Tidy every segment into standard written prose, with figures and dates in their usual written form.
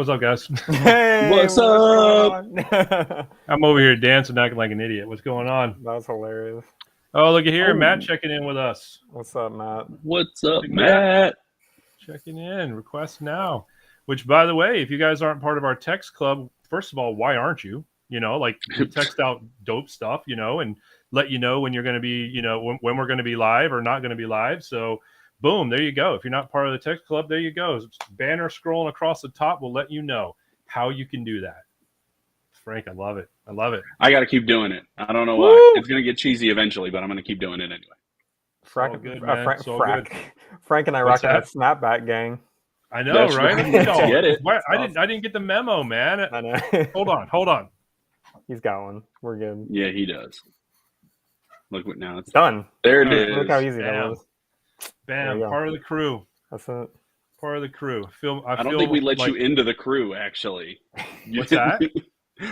What's up, guys? Hey, what's up? I'm over here dancing, acting like an idiot. What's going on? That's hilarious. Oh, look at here, Oh. Matt checking in with us. What's up, Matt? What's up, Big Matt? Checking in. Request now. Which, by the way, if you guys aren't part of our text club, first of all, why aren't you? You know, like we text out dope stuff, you know, and let you know when you're going to be, you know, when we're going to be live or not going to be live. So, boom, there you go. If you're not part of the text club, there you go. Banner scrolling across the top will let you know how you can do that. Frank, I love it. I love it. I got to keep doing it. I don't know Woo! why. It's going to get cheesy eventually, but I'm going to keep doing it anyway. Frank and I rocking that snapback gang. I know, That's right? right. No, Get it. I didn't get the memo, man. I know. Hold on. He's got one. We're good. Yeah, he does. Look what now it's Done. there. It is. Look how easy that was. Bam. Part of the crew. That's it. Part of the crew. I don't think we let you into the crew, actually. What's that?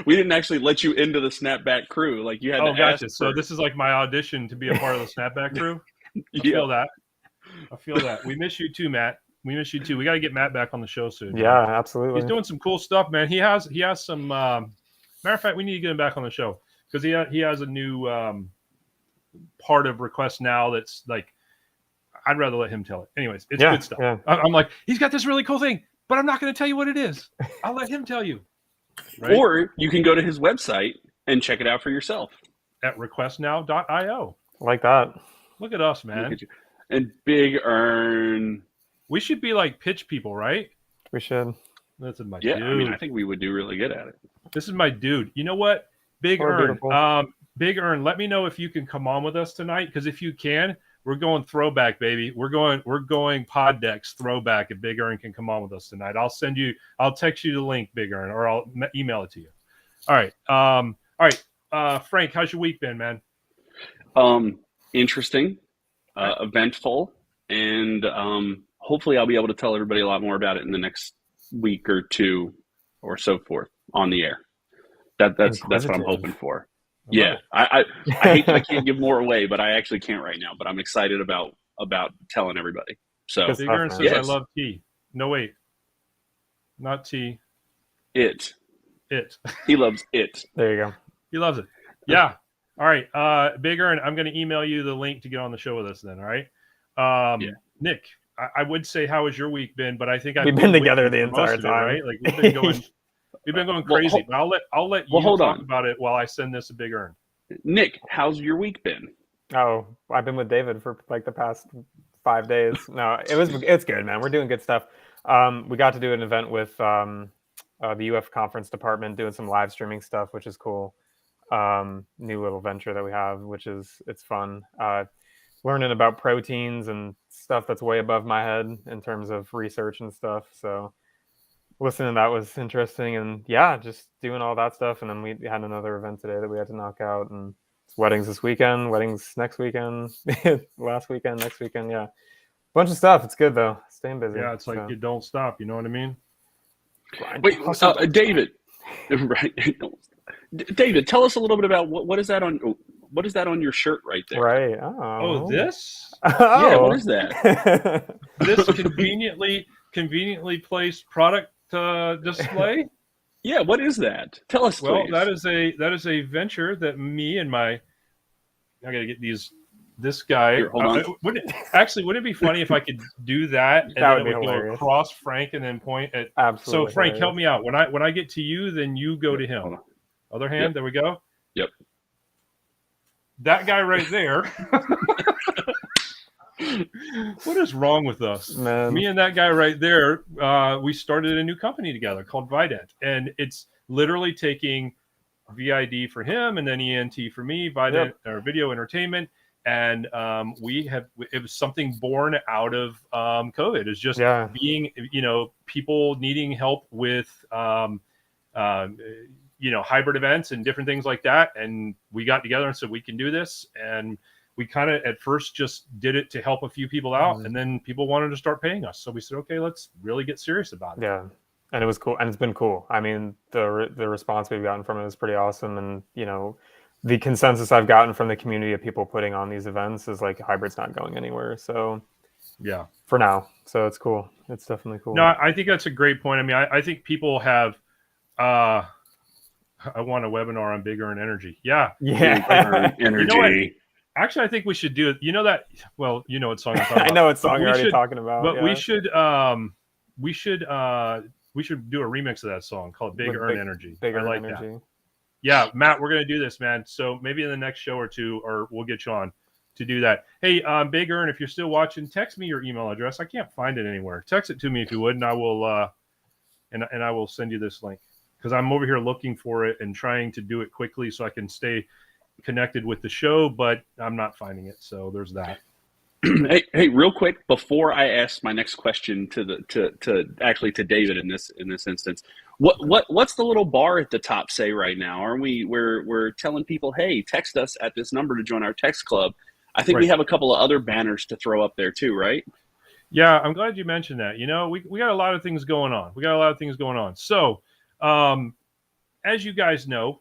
We didn't actually let you into the Snapback crew. Like you had to gotcha. ask So this is like my audition to be a part of the Snapback crew? I feel that. We miss you too, Matt. We miss you too. We got to get Matt back on the show soon. Yeah, man. Absolutely. He's doing some cool stuff, man. He has some. Matter of fact, we need to get him back on the show because he has a new part of Request Now that's like. I'd rather let him tell it. Anyways, it's good stuff. Yeah. I'm like, he's got this really cool thing, but I'm not going to tell you what it is. I'll let him tell you. Right? Or you can go to his website and check it out for yourself at requestnow.io. Like that. Look at us, man. And Big Earn. We should be like pitch people, right? We should. This is my dude. I mean, I think we would do really good at it. This is my dude. You know what? Big Earn. Big Earn, let me know if you can come on with us tonight, because if you can, we're going throwback, baby. We're going pod decks throwback. If Big Earn can come on with us tonight, I'll text you the link, Big Earn, or I'll email it to you. All right. Frank, how's your week been, man? Interesting, eventful, and hopefully I'll be able to tell everybody a lot more about it in the next week or two or so forth on the air. That's what I'm hoping for. Yeah, I hate that I can't give more away, but I actually can't right now. But I'm excited about telling everybody. So Big Earn says, yes. I love tea. No, wait, not tea. It. He loves it. There you go. He loves it. Yeah. All right. Big Earn, I'm going to email you the link to get on the show with us then. All right. Nick, I would say, how has your week been? But I think we've been together the entire time, right? Like we've been going. We've been going crazy, but I'll let you talk about it while I send this a Big Earn. Nick, how's your week been? Oh, I've been with David for like the past 5 days. No, it's good, man. We're doing good stuff. We got to do an event with the UF conference department, doing some live streaming stuff, which is cool. New little venture that we have, it's fun. Learning about proteins and stuff that's way above my head in terms of research and stuff. So listening to that was interesting, and just doing all that stuff. And then we had another event today that we had to knock out, and weddings this weekend, weddings next weekend, last weekend, next weekend. Yeah, bunch of stuff. It's good though, staying busy. Yeah, it's like you don't stop. You know what I mean? Wait, David, right? David, tell us a little bit about what is that on your shirt right there? Right. Oh, this? Yeah, what is that? This conveniently placed product display. Yeah, what is that? Tell us, well, please. that is a venture that me and I gotta get this guy. Here, hold on. Wouldn't it be funny if I could do that and then it would go across Frank and then point at? Absolutely. So Frank, help me out. When I get to you, then you go to him. Other hand. Yep. There we go. Yep. That guy right there. What is wrong with us? Man. Me and that guy right there, we started a new company together called Vident, and it's literally taking VID for him and then ENT for me, Vident, or video entertainment, and it was something born out of COVID. It's just being, people needing help with hybrid events and different things like that, and we got together and said we can do this, and we kind of at first just did it to help a few people out, and then people wanted to start paying us. So we said, okay, let's really get serious about it. Yeah. And it was cool. And it's been cool. I mean, the response we've gotten from it is pretty awesome. And, the consensus I've gotten from the community of people putting on these events is like hybrid's not going anywhere. So Yeah. For now. So it's cool. It's definitely cool. No, I think that's a great point. I mean, I think people have, I want a webinar on big earn energy. Yeah. Yeah. Energy. You know what? Actually, I think we should do it. You know that, well, you know what song I'm talking about. I know what song But you're already should- talking about. But yeah. we should do a remix of that song called Big With Earn Energy. Big I Earn like Energy. that. Yeah, Matt, we're going to do this, man. So maybe in the next show or two, or we'll get you on to do that. Hey, Big Earn, if you're still watching, text me your email address. I can't find it anywhere. Text it to me if you would, and I will and I will send you this link, because I'm over here looking for it and trying to do it quickly so I can stay connected with the show, but I'm not finding it. So there's that. Hey, real quick before I ask my next question to David in this instance, what's the little bar at the top say right now? Aren't we? We're telling people, hey, text us at this number to join our text club. I think we have a couple of other banners to throw up there too, right? Yeah, I'm glad you mentioned that. You know, we got a lot of things going on. So, as you guys know,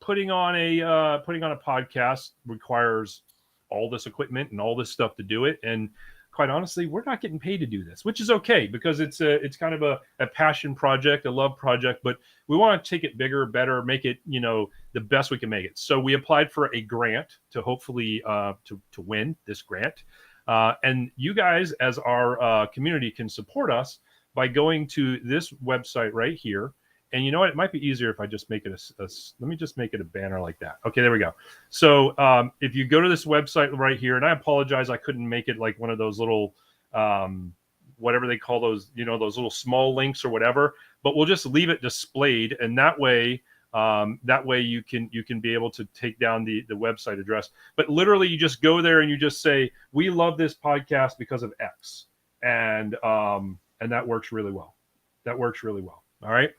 putting on a podcast requires all this equipment and all this stuff to do it. And quite honestly, we're not getting paid to do this, which is okay, because it's kind of a passion project, a love project, but we want to take it bigger, better, make it, you know, the best we can make it. So we applied for a grant to hopefully to win this grant. And you guys, as our community, can support us by going to this website right here. And you know what? It might be easier if I just make it let me just make it a banner like that. Okay, there we go. So if you go to this website right here, and I apologize, I couldn't make it like one of those little, whatever they call those, you know, those little small links or whatever, but we'll just leave it displayed. And that way you can be able to take down the website address. But literally you just go there and you just say, we love this podcast because of X. And that works really well. All right.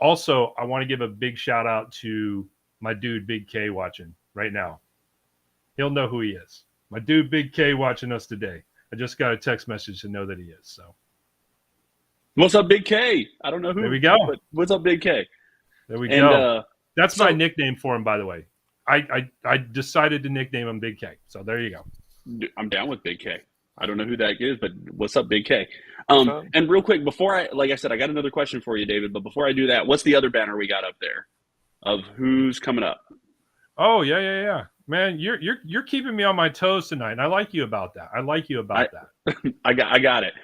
Also, I want to give a big shout out to my dude, Big K, watching right now. He'll know who he is. My dude, Big K, watching us today. I just got a text message to know that he is. So, what's up, Big K? I don't know who. There we go. But what's up, Big K? There we go. That's my nickname for him, by the way. I decided to nickname him Big K. So there you go. I'm down with Big K. I don't know who that is, but what's up, Big K? And real quick, before like I said, I got another question for you, David. But before I do that, what's the other banner we got up there of who's coming up? Oh yeah. Man, you're keeping me on my toes tonight, and I like you about that. I got it.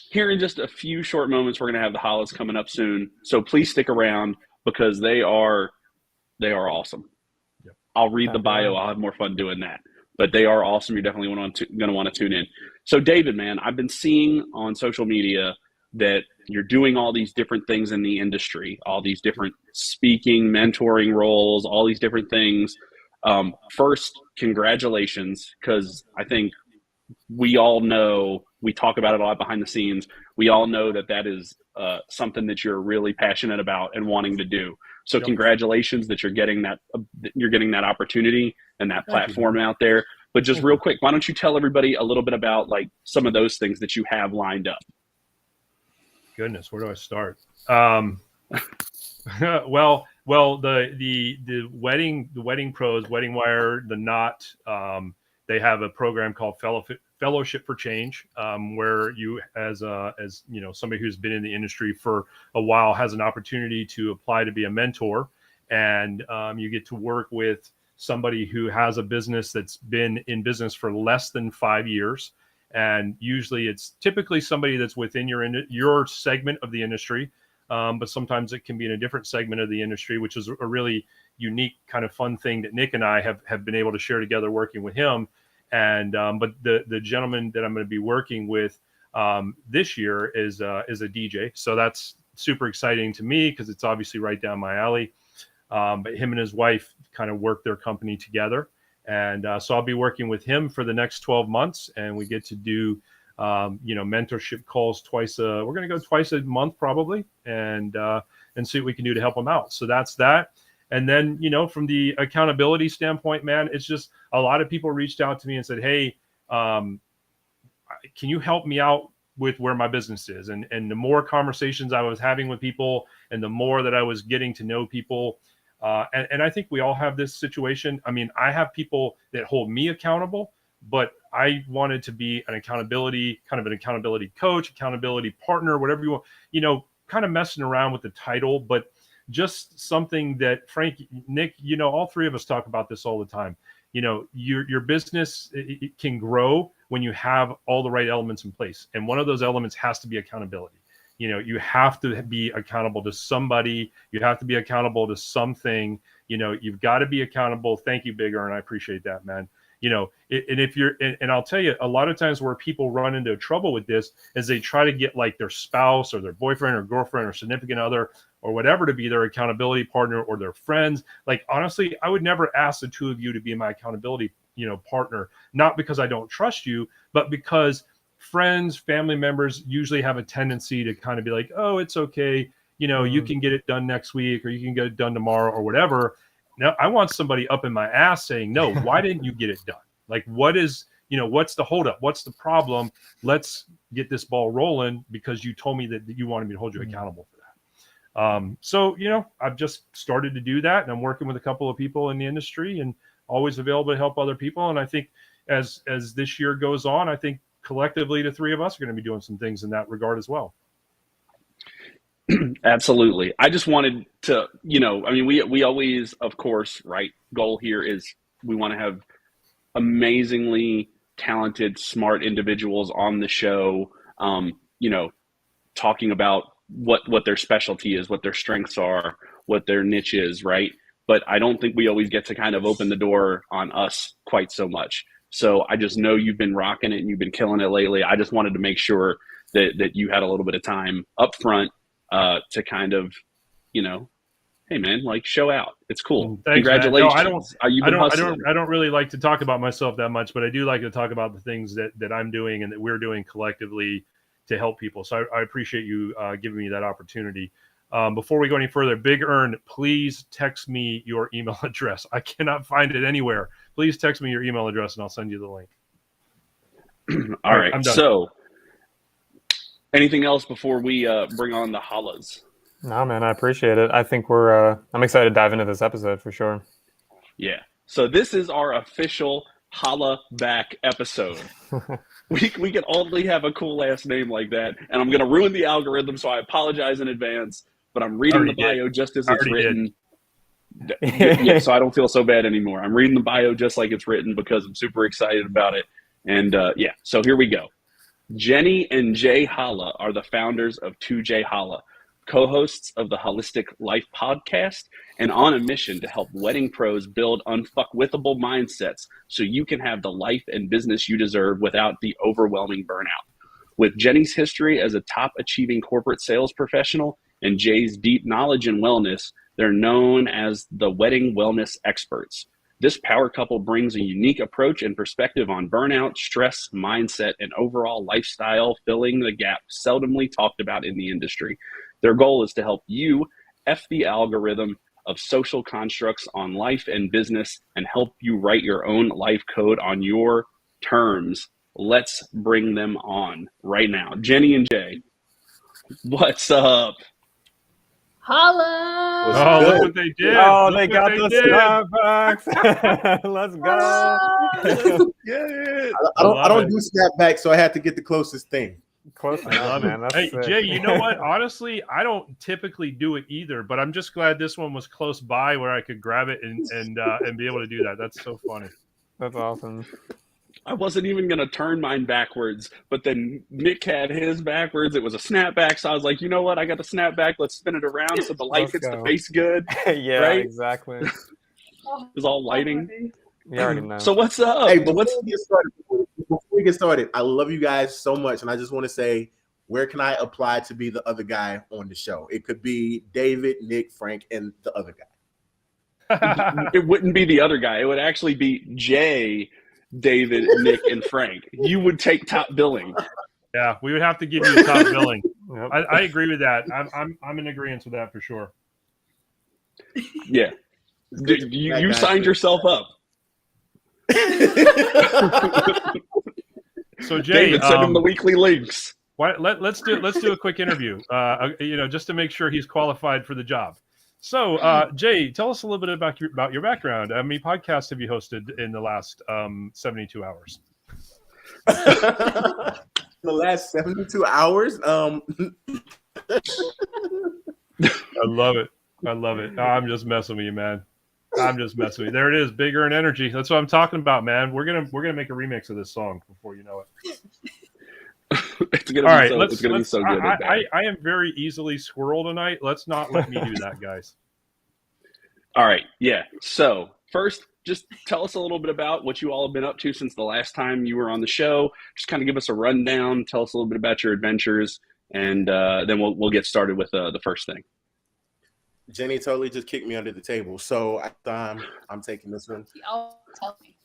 Here in just a few short moments, we're going to have the Hollas coming up soon. So please stick around, because they are awesome. Yep. I'll read the bio. I'll have more fun doing that. But they are awesome. You're definitely going to want to tune in. So David, man, I've been seeing on social media that you're doing all these different things in the industry, all these different speaking, mentoring roles, all these different things. First, congratulations, because I think we all know, we talk about it a lot behind the scenes. We all know that is something that you're really passionate about and wanting to do. So congratulations that you're getting that opportunity and that platform out there. But just real quick, why don't you tell everybody a little bit about like some of those things that you have lined up? Goodness, where do I start? Well, the wedding pros, Wedding Wire, the Knot, they have a program called Fellowship for Change, where you, as you know, somebody who's been in the industry for a while, has an opportunity to apply to be a mentor, and you get to work with somebody who has a business that's been in business for less than 5 years, and usually it's typically somebody that's within your segment of the industry, but sometimes it can be in a different segment of the industry, which is a really unique kind of fun thing that Nick and I have been able to share together working with him. And but the gentleman that I'm going to be working with this year is a DJ, so that's super exciting to me because it's obviously right down my alley. But him and his wife kind of work their company together, and so I'll be working with him for the next 12 months, and we get to do mentorship calls we're going to go twice a month probably, and see what we can do to help him out. So that's that. And then, from the accountability standpoint, man, it's just a lot of people reached out to me and said, hey, can you help me out with where my business is? And the more conversations I was having with people and the more that I was getting to know people, and I think we all have this situation. I mean, I have people that hold me accountable, but I wanted to be an accountability coach, accountability partner, whatever you want, you know, kind of messing around with the title, but just something that Frank, Nick, you know, all three of us talk about this all the time. You know, your business, it can grow when you have all the right elements in place. And one of those elements has to be accountability. You know, you have to be accountable to somebody. You have to be accountable to something. You know, you've got to be accountable. Thank you, Big Earn. I appreciate that, man. You know, and if you're, and I'll tell you, a lot of times where people run into trouble with this is they try to get like their spouse or their boyfriend or girlfriend or significant other or whatever to be their accountability partner, or their friends. Like, honestly, I would never ask the two of you to be my accountability, you know, partner, not because I don't trust you, but because friends, family members usually have a tendency to kind of be like, oh, it's okay. You know, you can get it done next week, or you can get it done tomorrow, or whatever. Now, I want somebody up in my ass saying, no, why didn't you get it done? Like, what is, you know, what's the holdup? What's the problem? Let's get this ball rolling because you told me that you wanted me to hold you accountable for that. So, you know, I've just started to do that, and I'm working with a couple of people in the industry and always available to help other people. And I think as this year goes on, I think collectively the three of us are going to be doing some things in that regard as well. Absolutely. I just wanted to, you know, I mean, we always, of course, right, goal here is we want to have amazingly talented, smart individuals on the show, you know, talking about what their specialty is, what their strengths are, what their niche is, right? But I don't think we always get to kind of open the door on us quite so much. So I just know you've been rocking it and you've been killing it lately. I just wanted to make sure that you had a little bit of time up front to kind of, you know, hey man, like, show out. It's cool. Thanks, congratulations. No, I don't really like to talk about myself that much, but I do like to talk about the things that I'm doing and that we're doing collectively to help people. So I appreciate you giving me that opportunity. Before we go any further, Big Earn, please text me your email address. I cannot find it anywhere. Please text me your email address and I'll send you the link. All right. I'm done. So anything else before we bring on the Hollas? No, man, I appreciate it. I think I'm excited to dive into this episode for sure. Yeah. So this is our official Holla Back episode. We can only have a cool last name like that, and I'm going to ruin the algorithm, so I apologize in advance, but I'm reading the bio just as it's written. Yeah, so I don't feel so bad anymore. I'm reading the bio just like it's written because I'm super excited about it. And yeah, so here we go. Jenny and Jai Holla are the founders of Jai Holla, co-hosts of the Hollastic Life Podcast, and on a mission to help wedding pros build unfuckwithable mindsets so you can have the life and business you deserve without the overwhelming burnout. With Jenny's history as a top-achieving corporate sales professional and Jay's deep knowledge in wellness, they're known as the wedding wellness experts. This power couple brings a unique approach and perspective on burnout, stress, mindset, and overall lifestyle, filling the gap seldomly talked about in the industry. Their goal is to help you F the algorithm of social constructs on life and business and help you write your own life code on your terms. Let's bring them on right now. Jenny and Jay, what's up? Holla! Oh, look what they did. Oh, Look they got the snapbacks. Let's go. Yeah. I don't do snapback, so I had to get the closest thing. Close enough, man. That's hey, sick. Jay, you know what? Honestly, I don't typically do it either, but I'm just glad this one was close by where I could grab it and be able to do that. That's so funny. That's awesome. I wasn't even going to turn mine backwards, but then Nick had his backwards. It was a snapback, so I was like, you know what? I got the snapback. Let's spin it around so the light hits the face good. Yeah, right? exactly. It was all lighting. You already know. So what's up? Hey, before we get started, I love you guys so much, and I just want to say, where can I apply to be the other guy on the show? It could be David, Nick, Frank, and the other guy. It wouldn't be the other guy. It would actually be Jay, David, Nick, and Frank. You would take top billing. Yeah, we would have to give you top billing. Yep. I agree with that. I'm in agreement with that for sure. Yeah. You signed yourself up. So Jay, David, send him the weekly links. Let's do a quick interview. Just to make sure he's qualified for the job. So, Jay, tell us a little bit about your background. How many podcasts have you hosted in the last 72 hours? The last 72 hours. I love it. I love it. I'm just messing with you, man. I'm just messing with you. There it is, bigger in energy. That's what I'm talking about, man. We're gonna make a remix of this song before you know it. It's gonna be so good. I am very easily squirrel tonight. Let's not let me do that, guys. All right. Yeah. So first, just tell us a little bit about what you all have been up to since the last time you were on the show. Just kind of give us a rundown. Tell us a little bit about your adventures, and then we'll get started with the first thing. Jenny totally just kicked me under the table, so I'm taking this one. Tell me.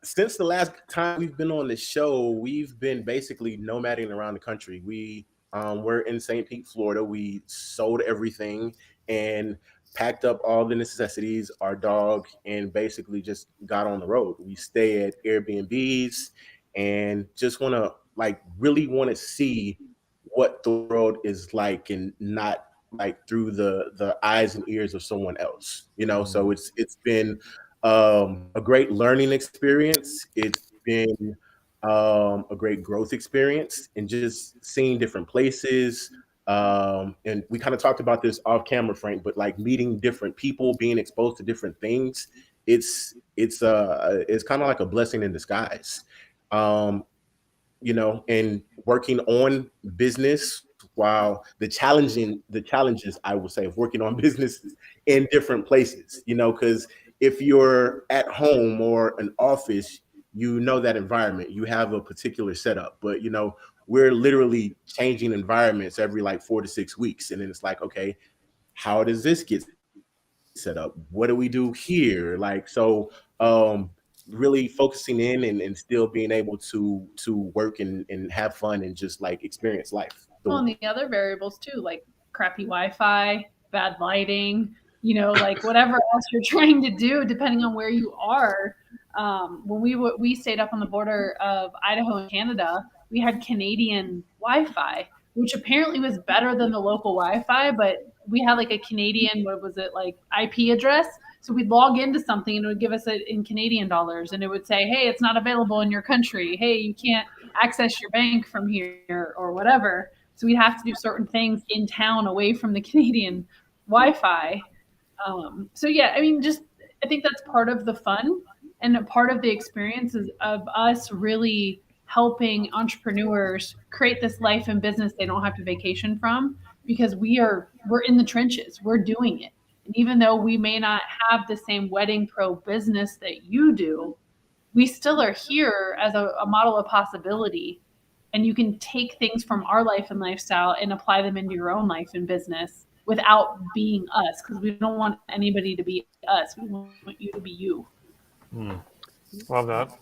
Since the last time we've been on the show, we've been basically nomading around the country. We're in St. Pete, Florida. We sold everything and packed up all the necessities, our dog, and basically just got on the road. We stay at Airbnbs and just really want to see what the world is like, and not like through the eyes and ears of someone else, So it's been a great learning experience. It's been a great growth experience, and just seeing different places. And we kind of talked about this off camera, Frank, but like meeting different people, being exposed to different things, it's kind of like a blessing in disguise. And working on business, while the challenges, I would say, of working on businesses in different places, because if you're at home or an office, that environment, you have a particular setup, but we're literally changing environments every like 4 to 6 weeks. And then it's like, okay, how does this get set up? What do we do here? Really focusing in and still being able to work and have fun and just like experience life. Well, and the other variables too, like crappy Wi-Fi, bad lighting, like whatever else you're trying to do, depending on where you are. When we stayed up on the border of Idaho and Canada, we had Canadian Wi-Fi, which apparently was better than the local Wi-Fi, but we had like a Canadian, IP address. So we'd log into something and it would give us it in Canadian dollars, and it would say, hey, it's not available in your country. Hey, you can't access your bank from here or whatever. So we'd have to do certain things in town away from the Canadian Wi-Fi. I think that's part of the fun and a part of the experiences of us really helping entrepreneurs create this life and business they don't have to vacation from, because we're in the trenches, we're doing it. And even though we may not have the same Wedding Pro business that you do, we still are here as a model of possibility. And you can take things from our life and lifestyle and apply them into your own life and business without being us, because we don't want anybody to be us. We want you to be you. Love that.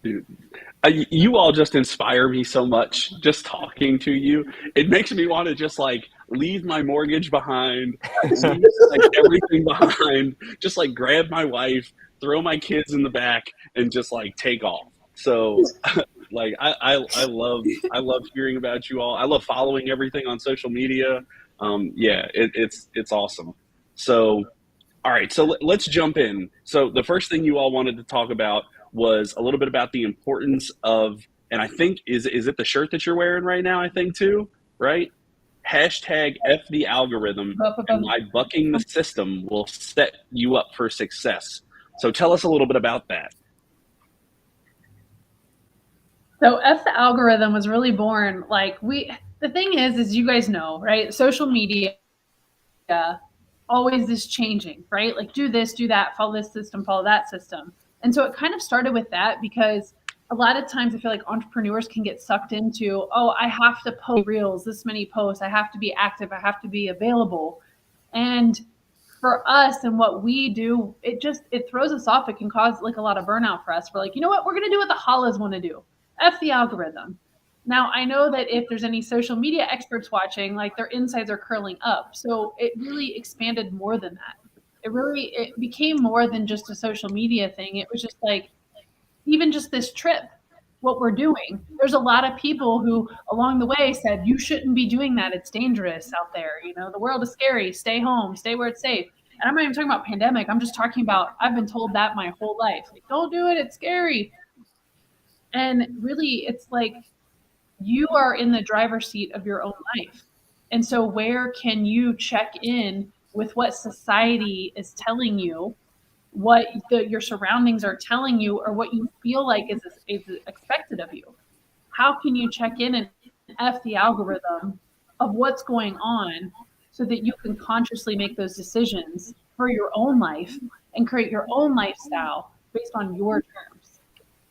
Dude, you all just inspire me so much just talking to you. It makes me want to just like leave my mortgage behind, leave like everything behind, just like grab my wife, throw my kids in the back, and just like take off. So like I love hearing about you all. I love following everything on social media. It's awesome. So all right, so let's jump in. So the first thing you all wanted to talk about was a little bit about the importance of, and I think, is it the shirt that you're wearing right now, I think too, right? Hashtag F the algorithm, and why bucking the system will set you up for success. So tell us a little bit about that. So F the algorithm was really born, the thing is you guys know, right? Social media always is changing, right? Like do this, do that, follow this system, follow that system. And so it kind of started with that, because a lot of times I feel like entrepreneurs can get sucked into, I have to post reels, this many posts, I have to be active, I have to be available. And for us and what we do, it throws us off. It can cause like a lot of burnout for us. We're like, you know what? We're going to do what the Hollas want to do. F the algorithm. Now, I know that if there's any social media experts watching, like their insides are curling up. So it really expanded more than that. It became more than just a social media thing. It was just like, even just this trip, what we're doing. There's a lot of people who along the way said, you shouldn't be doing that. It's dangerous out there. The world is scary. Stay home, stay where it's safe. And I'm not even talking about pandemic. I'm just talking about, I've been told that my whole life. Like, don't do it. It's scary. And really, it's like you are in the driver's seat of your own life. And so where can you check in with what society is telling you, what your surroundings are telling you, or what you feel like is expected of you? How can you check in and F the algorithm of what's going on so that you can consciously make those decisions for your own life and create your own lifestyle based on your terms?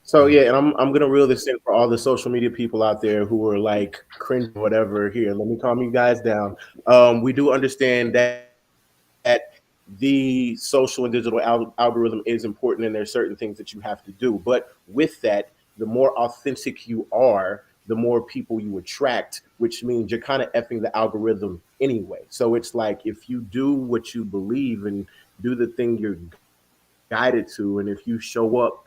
So yeah, and I'm gonna reel this in for all the social media people out there who are like cringe, whatever. Here, let me calm you guys down. We do understand that the social and digital algorithm is important, and there's certain things that you have to do. But with that, the more authentic you are, the more people you attract, which means you're kind of effing the algorithm anyway. So it's like if you do what you believe and do the thing you're guided to, and if you show up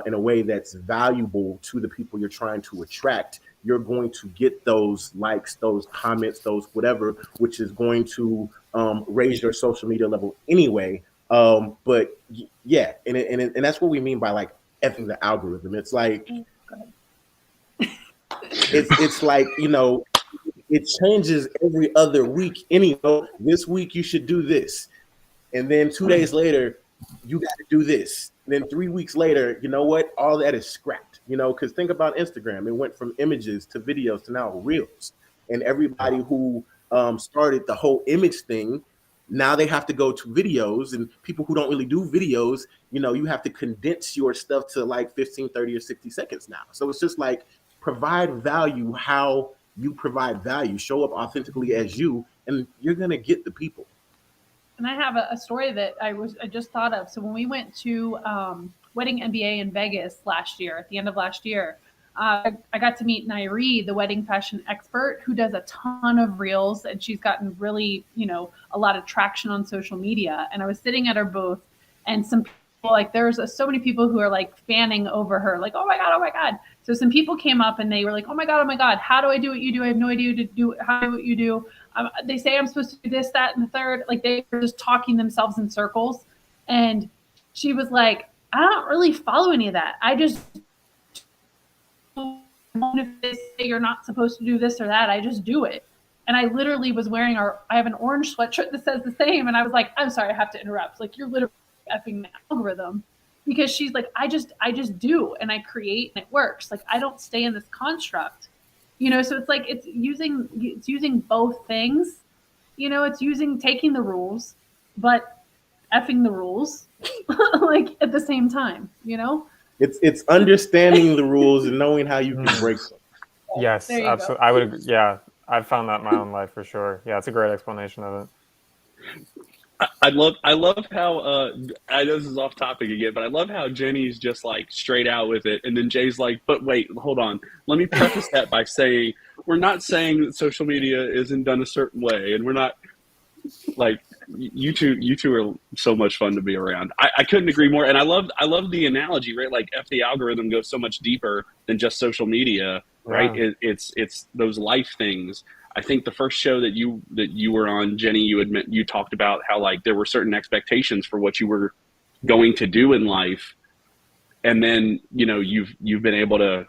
in a way that's valuable to the people you're trying to attract, you're going to get those likes, those comments, those whatever, which is going to raise your social media level anyway. But yeah, and that's what we mean by like effing the algorithm. It's like it's like, you know, it changes every other week. This week you should do this, and then 2 days later you got to do this. And then 3 weeks later, you know what? All that is scrapped, you know, because think about Instagram. It went from images to videos to now reels. And everybody who started the whole image thing, now they have to go to videos. And people who don't really do videos, you know, you have to condense your stuff to like 15, 30 or 60 seconds now. So it's just like provide value how you provide value. Show up authentically as you, and you're going to get the people. And I have a story that I just thought of. So when we went to Wedding MBA in Vegas last year, at the end of last year, I got to meet Nairi, the wedding fashion expert, who does a ton of reels, and she's gotten really, you know, a lot of traction on social media. And I was sitting at her booth, and some people, like, there's so many people who are like fanning over her, like, oh my God, oh my God. So some people came up and they were like, oh my God, how do I do what you do? I have no idea how to do what you do. They say I'm supposed to do this, that, and the third. Like, they were just talking themselves in circles. And she was like, I don't really follow any of that. I just, if they say you're not supposed to do this or that, I just do it. And I literally was wearing I have an orange sweatshirt that says the same. And I was like, I'm sorry, I have to interrupt. Like, you're literally effing the algorithm. Because she's like, I just do, and I create, and it works. Like, I don't stay in this construct. You know, so it's like it's using both things. You know, it's taking the rules, but effing the rules, like at the same time. You know, it's understanding the rules and knowing how you can break them. Yes, absolutely. I would agree. Yeah, I've found that in my own life for sure. Yeah, it's a great explanation of it. I love how I know this is off topic again, but I love how Jenny's just like straight out with it, and then Jay's like, "But wait, hold on. Let me preface that by saying we're not saying that social media isn't done a certain way, and we're not like you two are so much fun to be around. I couldn't agree more, and I love the analogy, right? Like, F the algorithm goes so much deeper than just social media, right? Yeah. It's those life things. I think the first show that you were on, Jenny, you talked about how like there were certain expectations for what you were going to do in life, and then you know you've been able to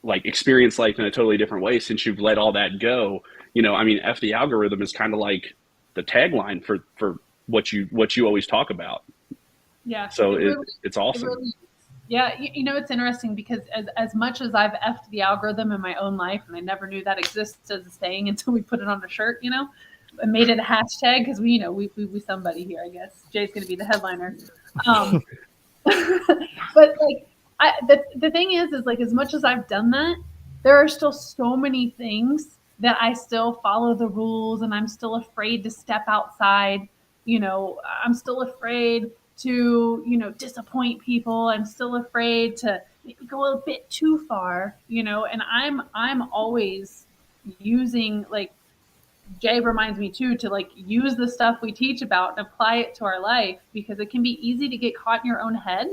like experience life in a totally different way since you've let all that go. You know, I mean, F the algorithm is kind of like the tagline for what you always talk about. Yeah. So it's awesome. Yeah, you know, it's interesting because as much as I've effed the algorithm in my own life, and I never knew that exists as a saying until we put it on a shirt, you know, and made it a hashtag because we somebody here, I guess. Jay's going to be the headliner. But like, the thing is like, as much as I've done that, there are still so many things that I still follow the rules, and I'm still afraid to step outside. You know, I'm still afraid to, you know, disappoint people. I'm still afraid to maybe go a bit too far, you know, and I'm always using, like, Jay reminds me too, to like use the stuff we teach about and apply it to our life, because it can be easy to get caught in your own head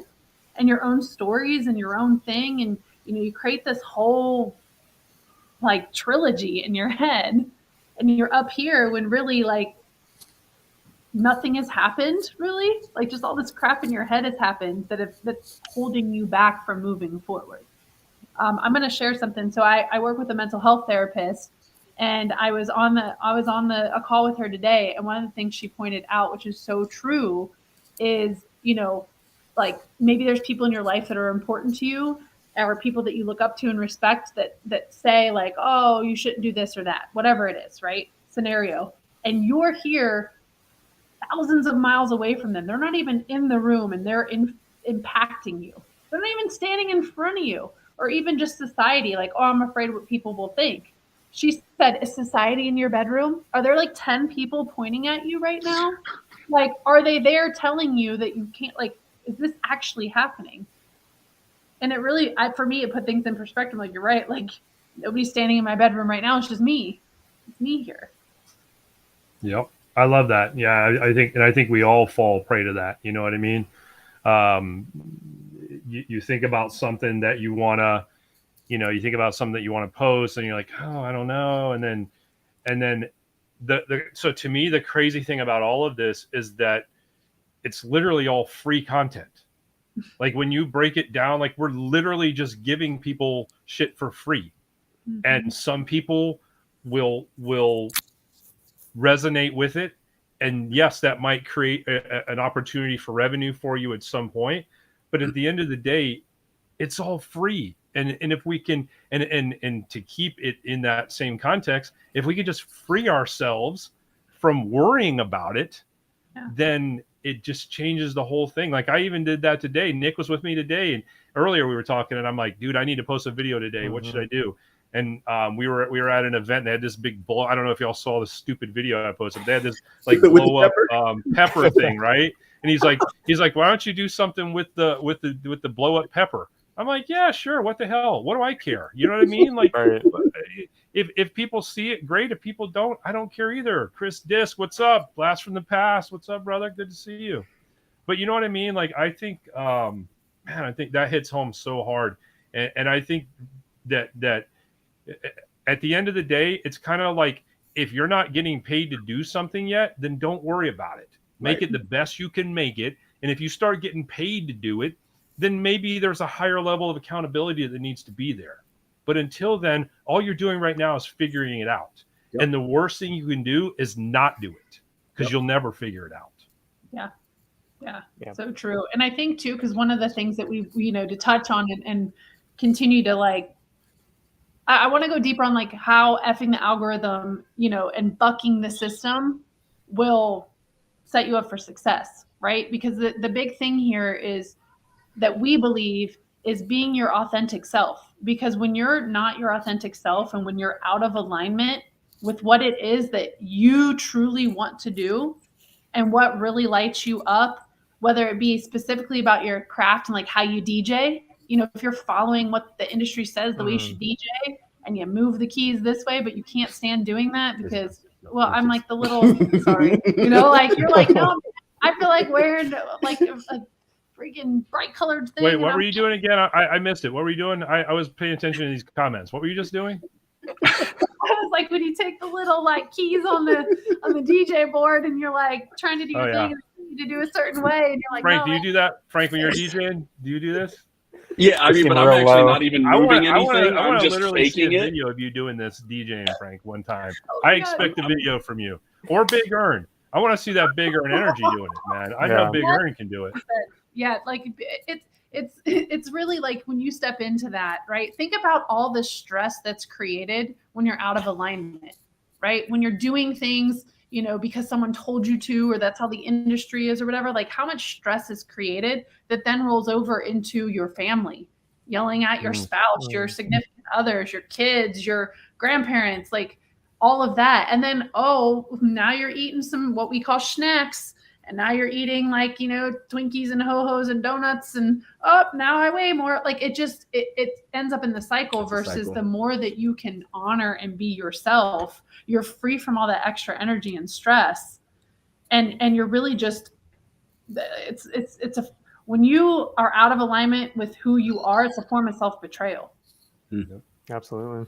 and your own stories and your own thing. And, you know, you create this whole like trilogy in your head, and you're up here when really like nothing has happened, really. Like, just all this crap in your head has happened that's holding you back from moving forward. I'm going to share something. So I work with a mental health therapist, and I was on a call with her today. And one of the things she pointed out, which is so true, is, like maybe there's people in your life that are important to you, or people that you look up to and respect that say like, oh, you shouldn't do this or that, whatever it is, right? Scenario. And you're here thousands of miles away from them. They're not even in the room, and they're impacting you. They're not even standing in front of you, or even just society. Like, oh, I'm afraid what people will think. She said, is society in your bedroom? Are there like 10 people pointing at you right now? Like, are they there telling you that you can't, like, is this actually happening? And it really, for me, it put things in perspective. Like, you're right. Like, nobody's standing in my bedroom right now. It's just me. It's me here. Yep. I love that. Yeah. I think we all fall prey to that. You know what I mean? You think about something that you want to, you think about something that you want to post, and you're like, oh, I don't know. And then so to me, the crazy thing about all of this is that it's literally all free content. Like when you break it down, like we're literally just giving people shit for free. Mm-hmm. And some people will resonate with it. And yes, that might create an opportunity for revenue for you at some point. But at the end of the day, it's all free. And if we can, and to keep it in that same context, if we could just free ourselves from worrying about it, then it just changes the whole thing. Like I even did that today. Nick was with me today, and earlier we were talking, and I'm like, dude, I need to post a video today. Mm-hmm. What should I do? And we were at an event. And they had this big blow. I don't know if y'all saw the stupid video I posted. They had this like blow up pepper thing, right? And he's like, why don't you do something with the blow up pepper? I'm like, yeah, sure. What the hell? What do I care? You know what I mean? Like, right. If people see it, great. If people don't, I don't care either. Chris Disc, what's up? Blast from the past. What's up, brother? Good to see you. But you know what I mean? Like, I think, I think that hits home so hard. And I think that at the end of the day, it's kind of like, if you're not getting paid to do something yet, then don't worry about it. Make it the best you can make it. And if you start getting paid to do it, then maybe there's a higher level of accountability that needs to be there. But until then, all you're doing right now is figuring it out. Yep. And the worst thing you can do is not do it, because you'll never figure it out. Yeah. So true. And I think too, because one of the things that we to touch on and continue to like, I want to go deeper on like how effing the algorithm, and bucking the system will set you up for success, right? Because the big thing here is that we believe is being your authentic self. Because when you're not your authentic self, and when you're out of alignment with what it is that you truly want to do and what really lights you up, whether it be specifically about your craft and like how you DJ, if you're following what the industry says the way you should DJ, and you move the keys this way, but you can't stand doing that because, well, I'm like the little, sorry, like you're like, no, I feel like wearing like a freaking bright colored thing. Wait, what were you doing again? I missed it. What were you doing? I was paying attention to these comments. What were you just doing? I was like, when you take the little like keys on the DJ board, and you're like trying to do your thing, and you need to do a certain way, and you're like, Frank, do you do that? Frank, when you're DJing, do you do this? Yeah, I mean, but I'm actually not even moving anything. I'm just faking it. A video of you doing this DJing, Frank, one time. I expect a video from you, or Big Earn. I want to see that Big Earn energy doing it, man. I know Big Earn can do it. Yeah, like it's really like when you step into that, right? Think about all the stress that's created when you're out of alignment, right? When you're doing things, because someone told you to, or that's how the industry is or whatever, like how much stress is created that then rolls over into your family, yelling at your spouse, your significant others, your kids, your grandparents, like all of that. And then, now you're eating some, what we call snacks. And now you're eating like, Twinkies and Ho-Hos and donuts, and now I weigh more. Like it ends up in the cycle versus the more that you can honor and be yourself, you're free from all that extra energy and stress. And you're really just, when you are out of alignment with who you are, it's a form of self-betrayal. Mm-hmm. Absolutely.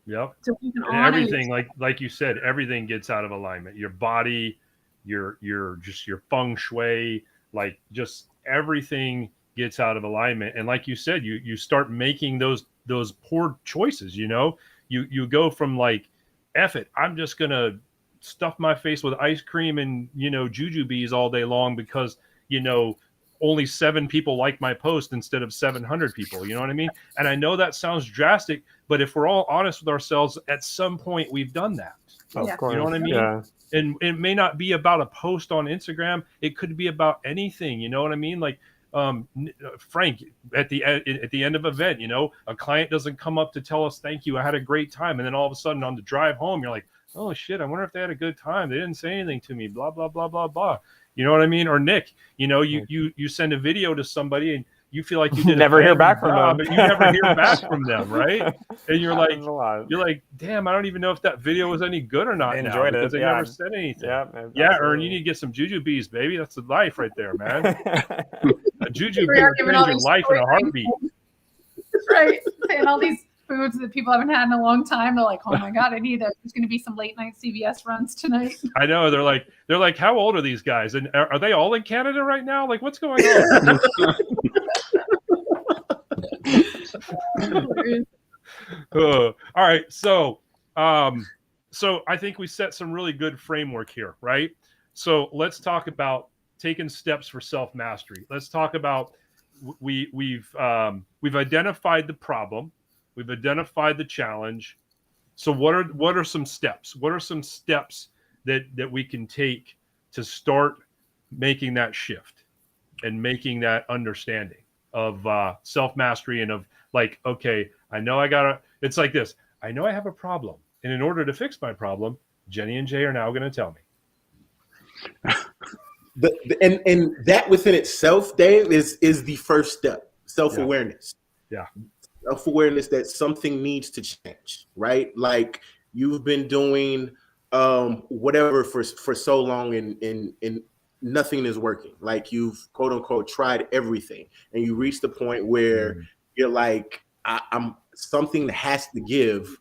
Yep. So you can and everything, like you said, everything gets out of alignment. Your body, your feng shui, like just everything gets out of alignment. And like you said, you start making those those poor choices. You go from like, F it, I'm just gonna stuff my face with ice cream and jujubes all day long because only 7 people like my post instead of 700 people. You know what I mean? And I know that sounds drastic, but if we're all honest with ourselves, at some point we've done that. Of course. You know what I mean? Yeah. And it may not be about a post on Instagram. It could be about anything. You know what I mean? Like, Frank, at the end of an event, a client doesn't come up to tell us, thank you, I had a great time. And then all of a sudden on the drive home, you're like, oh shit, I wonder if they had a good time. They didn't say anything to me, blah, blah, blah, blah, blah. You know what I mean? Or Nick, you send a video to somebody and you feel like you did never hear back from them. But you never hear back from them, right? And you're like, damn, I don't even know if that video was any good or not. They enjoyed because it, they never said anything. Yeah, Ern, you need to get some jujubes, baby. That's the life right there, man. A jujube giving will change your life in a heartbeat. Right. And all these foods that people haven't had in a long time. They're like, oh my God, I need that. There's going to be some late night CVS runs tonight. I know. They're like, how old are these guys? And are they all in Canada right now? Like, what's going on? All right. So I think we set some really good framework here, right? So let's talk about taking steps for self-mastery. Let's talk about we've identified the problem. We've identified the challenge. So what are some steps? What are some steps that we can take to start making that shift and making that understanding of self-mastery and of like, okay, I know it's like this. I know I have a problem. And in order to fix my problem, Jenny and Jay are now going to tell me. And that within itself, Dave, is the first step. Self-awareness. Yeah. Self-awareness that something needs to change, right? Like you've been doing whatever for so long and nothing is working. Like you've quote unquote tried everything, and you reach the point where you're like, I'm something has to give.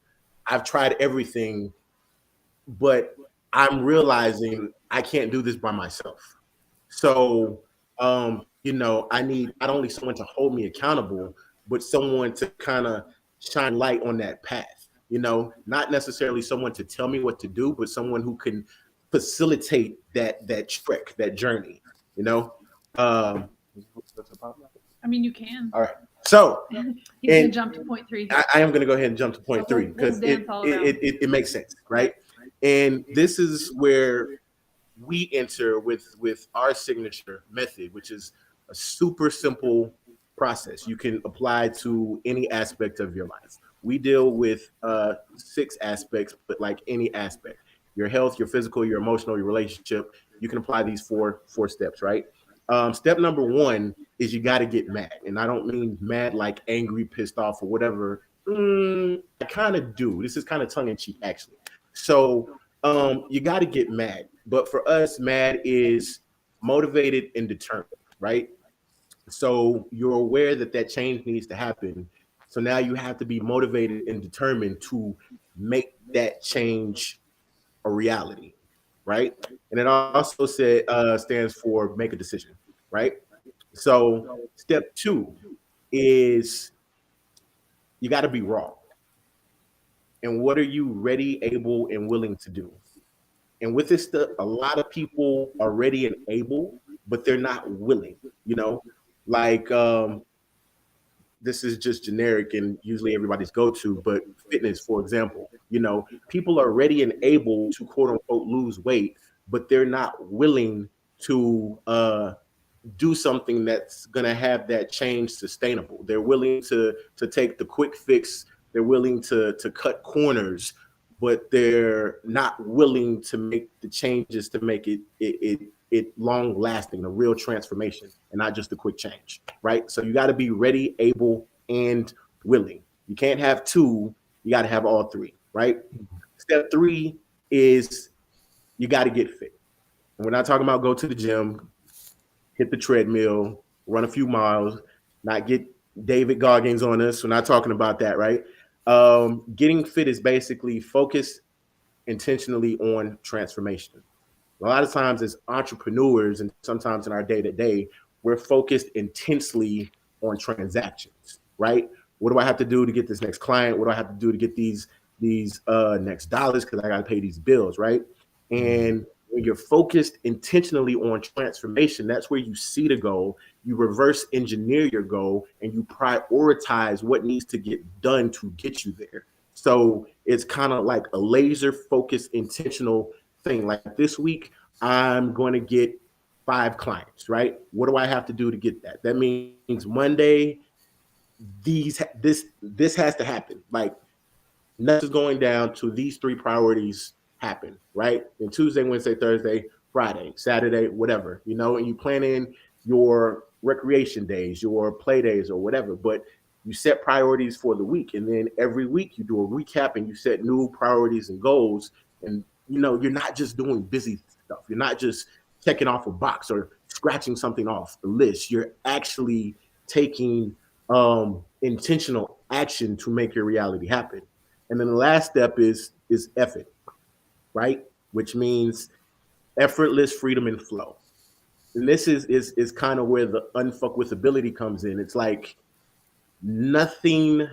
I've tried everything, but I'm realizing I can't do this by myself. So, I need not only someone to hold me accountable, but someone to kind of shine light on that path, not necessarily someone to tell me what to do, but someone who can facilitate that trek, that journey, I mean, you can. All right. So you can jump to point 3. I am going to go ahead and jump to point 3 because it makes sense, right? And this is where we enter with our signature method, which is a super simple process you can apply to any aspect of your life. We deal with 6 aspects, but like any aspect, your health, your physical, your emotional, your relationship, you can apply these four steps, right? Step number 1 is you got to get mad. And I don't mean mad like angry, pissed off or whatever. I kind of do. This is kind of tongue in cheek, actually. So you got to get mad. But for us, mad is motivated and determined, right? So you're aware that change needs to happen. So now you have to be motivated and determined to make that change a reality, right? And it also stands for make a decision, right? So step 2 is you got to be raw. And what are you ready, able, and willing to do? And with this stuff, a lot of people are ready and able, but they're not willing, like this is just generic and usually everybody's go-to, but fitness, for example, people are ready and able to quote unquote lose weight, but they're not willing to do something that's going to have that change sustainable. They're willing to take the quick fix. They're willing to cut corners, but they're not willing to make the changes to make it long lasting, a real transformation, and not just a quick change, right? So you got to be ready, able, and willing. You can't have 2. You got to have all 3, right? Step 3 is you got to get fit. And we're not talking about go to the gym, hit the treadmill, run a few miles, not get David Goggins on us. We're not talking about that, right? Getting fit is basically focus intentionally on transformation. A lot of times as entrepreneurs and sometimes in our day-to-day, we're focused intensely on transactions, right? What do I have to do to get this next client? What do I have to do to get these next dollars? Because I got to pay these bills, right? And when you're focused intentionally on transformation, that's where you see the goal, you reverse engineer your goal, and you prioritize what needs to get done to get you there. So it's kind of like a laser focused, intentional thing. Like this week, I'm going to get 5 clients, right? What do I have to do to get that? That means Monday, this has to happen. Like nothing's going down to these 3 priorities happen, right? And Tuesday, Wednesday, Thursday, Friday, Saturday, whatever, and you plan in your recreation days, your play days or whatever, but you set priorities for the week. And then every week you do a recap and you set new priorities and goals. And, you're not just doing busy stuff. You're not just checking off a box or scratching something off the list. You're actually taking intentional action to make your reality happen. And then the last step is effort, right? Which means effortless freedom and flow. And this is kind of where the unfuckwithability comes in. It's like nothing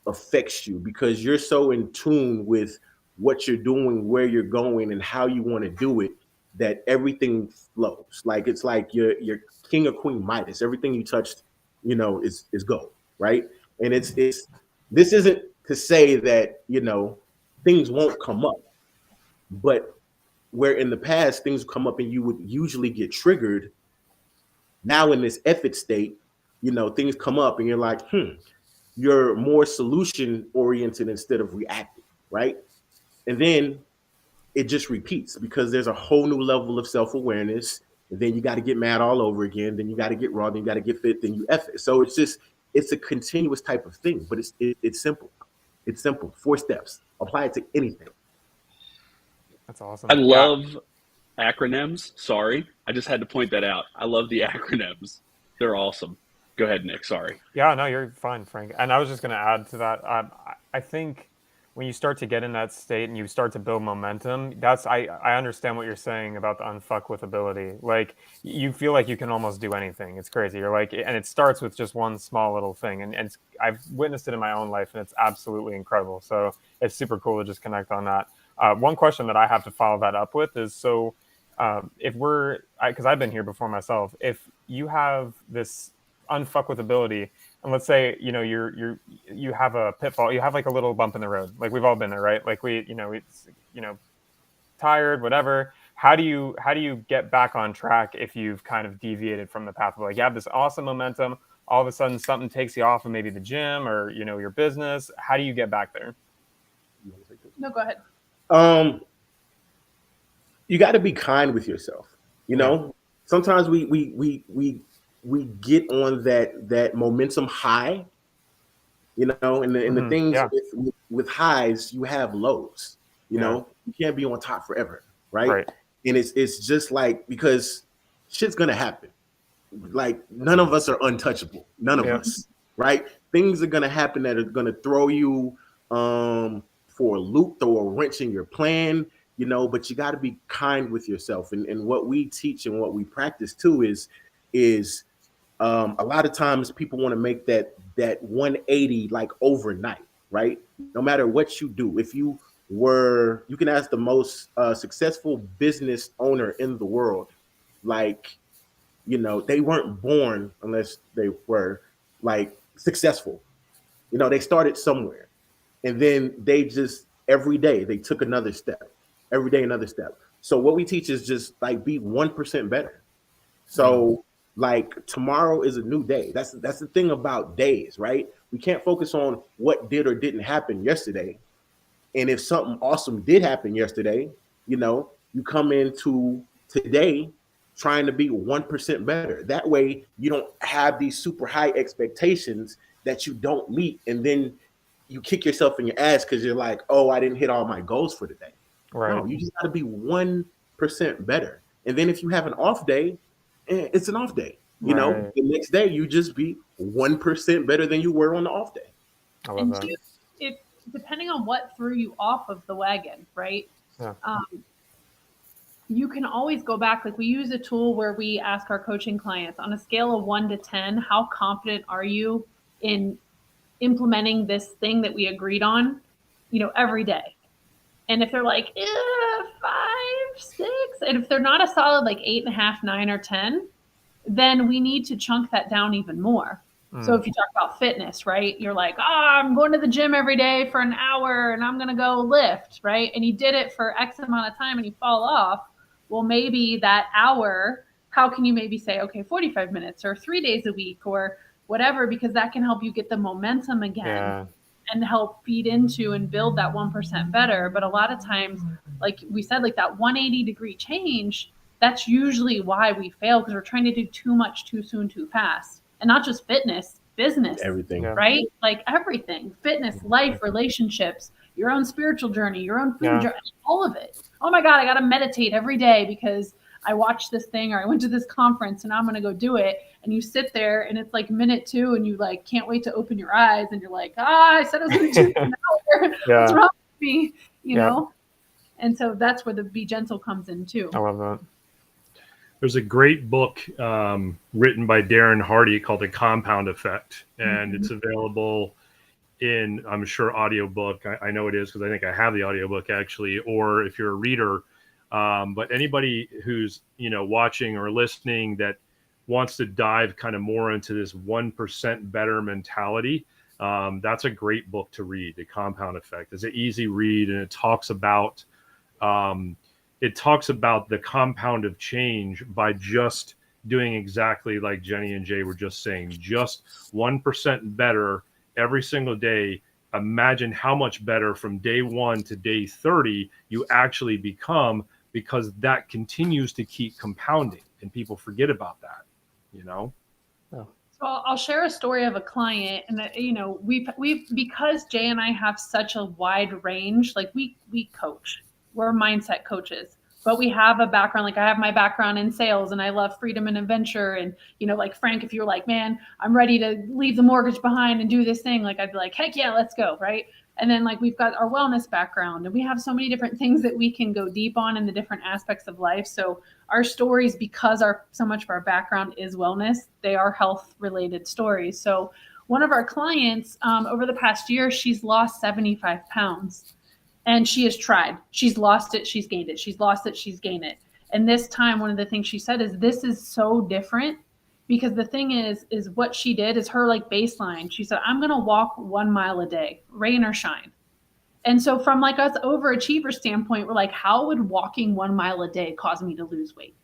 affects you because you're so in tune with what you're doing, where you're going, and how you want to do it, that everything flows. Like it's like you're king or queen Midas. Everything you touched, is gold, right? And it's this isn't to say that things won't come up, but where in the past things come up and you would usually get triggered, now in this effort state, things come up and you're like, you're more solution oriented instead of reactive, right? And then it just repeats because there's a whole new level of self-awareness. And then you got to get mad all over again. Then you got to get raw. Then you got to get fit. Then you effort. So it's a continuous type of thing, but it's simple. It's simple. 4 steps. Apply it to anything. That's awesome. I love acronyms. Sorry. I just had to point that out. I love the acronyms. They're awesome. Go ahead, Nick. Sorry. Yeah, no, you're fine, Frank. And I was just going to add to that. I think when you start to get in that state and you start to build momentum, I understand what you're saying about the unfuckwithability. Like you feel like you can almost do anything. It's crazy. You're like, and it starts with just one small little thing. And I've witnessed it in my own life and it's absolutely incredible. So it's super cool to just connect on that. One question that I have to follow that up with is, so if because I've been here before myself, if you have this unfuckwithability, and let's say you have a pitfall, you have like a little bump in the road, like we've all been there, right? Like it's tired, whatever. How do you get back on track if you've kind of deviated from the path of, like, you have this awesome momentum, all of a sudden something takes you off of maybe the gym or your business? How do you get back there? No, go ahead. You got to be kind with yourself. Sometimes we get on that momentum high, and the things with highs, you have lows. You can't be on top forever, right? And it's just like, because shit's gonna happen. Like none of us are untouchable. None of us, right? Things are gonna happen that are gonna throw you for a loop, throw a wrench in your plan. But you got to be kind with yourself. And what we teach and what we practice too is a lot of times people want to make that 180 like overnight, right? No matter what you do, if you can ask the most successful business owner in the world, like, they weren't born unless they were like successful. They started somewhere, and then they just every day they took another step. Every day, another step. So what we teach is just like be 1% better. So like tomorrow is a new day. That's the thing about days, right? We can't focus on what did or didn't happen yesterday. And if something awesome did happen yesterday, you come into today trying to be 1% better. That way you don't have these super high expectations that you don't meet. And then you kick yourself in your ass because you're like, oh, I didn't hit all my goals for today. Right. No, you just got to be 1% better. And then if you have an off day, it's an off day. The next day you just be 1% better than you were on the off day. I love that. If depending on what threw you off of the wagon, right? Yeah. You can always go back. Like we use a tool where we ask our coaching clients on a scale of 1 to 10, how confident are you in implementing this thing that we agreed on, every day. And if they're like 5, 6, and if they're not a solid like 8.5, 9, or 10, then we need to chunk that down even more. So if you talk about fitness, right? You're like, I'm going to the gym every day for an hour and I'm going to go lift, right? And you did it for X amount of time and you fall off. Well, maybe that hour, how can you maybe say, okay, 45 minutes or 3 days a week or whatever, because that can help you get the momentum again and help feed into and build that 1% better. But a lot of times, like we said, like that 180-degree change, that's usually why we fail, because we're trying to do too much too soon, too fast. And not just fitness, business, Everything. right? Like everything, fitness, life, relationships, your own spiritual journey, your own food journey, all of it. Oh my God, I got to meditate every day because I watched this thing or I went to this conference and I'm going to go do it. And you sit there and it's like minute 2 and you like can't wait to open your eyes and you're like, I said I was going to do it an hour. What's wrong with me? You know? And so that's where the Be Gentle comes in too. I love that. There's a great book written by Darren Hardy called The Compound Effect, and it's available in, I'm sure, audiobook. I know it is because I think I have the audiobook actually, or if you're a reader. But anybody who's, watching or listening that wants to dive kind of more into this 1% better mentality, that's a great book to read. The Compound Effect. It's an easy read, and it talks about the compound of change by just doing exactly like Jenny and Jay were just saying, just 1% better every single day. Imagine how much better from day 1 to day 30 you actually become, because that continues to keep compounding and people forget about that, So I'll share a story of a client, and that, we've because Jay and I have such a wide range, like we coach, we're mindset coaches, but we have a background, like I have my background in sales and I love freedom and adventure. And, like Frank, if you're like, man, I'm ready to leave the mortgage behind and do this thing, like I'd be like, heck yeah, let's go. Right. And then like we've got our wellness background and we have so many different things that we can go deep on in the different aspects of life. So our stories, because so much of our background is wellness, they are health related stories. So one of our clients over the past year, she's lost 75 pounds. And she has tried. She's lost it. She's gained it. She's lost it. She's gained it. And this time, one of the things she said is, this is so different, because the thing is what she did is her like baseline. She said, I'm going to walk 1 mile a day, rain or shine. And so from like us overachiever standpoint, we're like, how would walking 1 mile a day cause me to lose weight?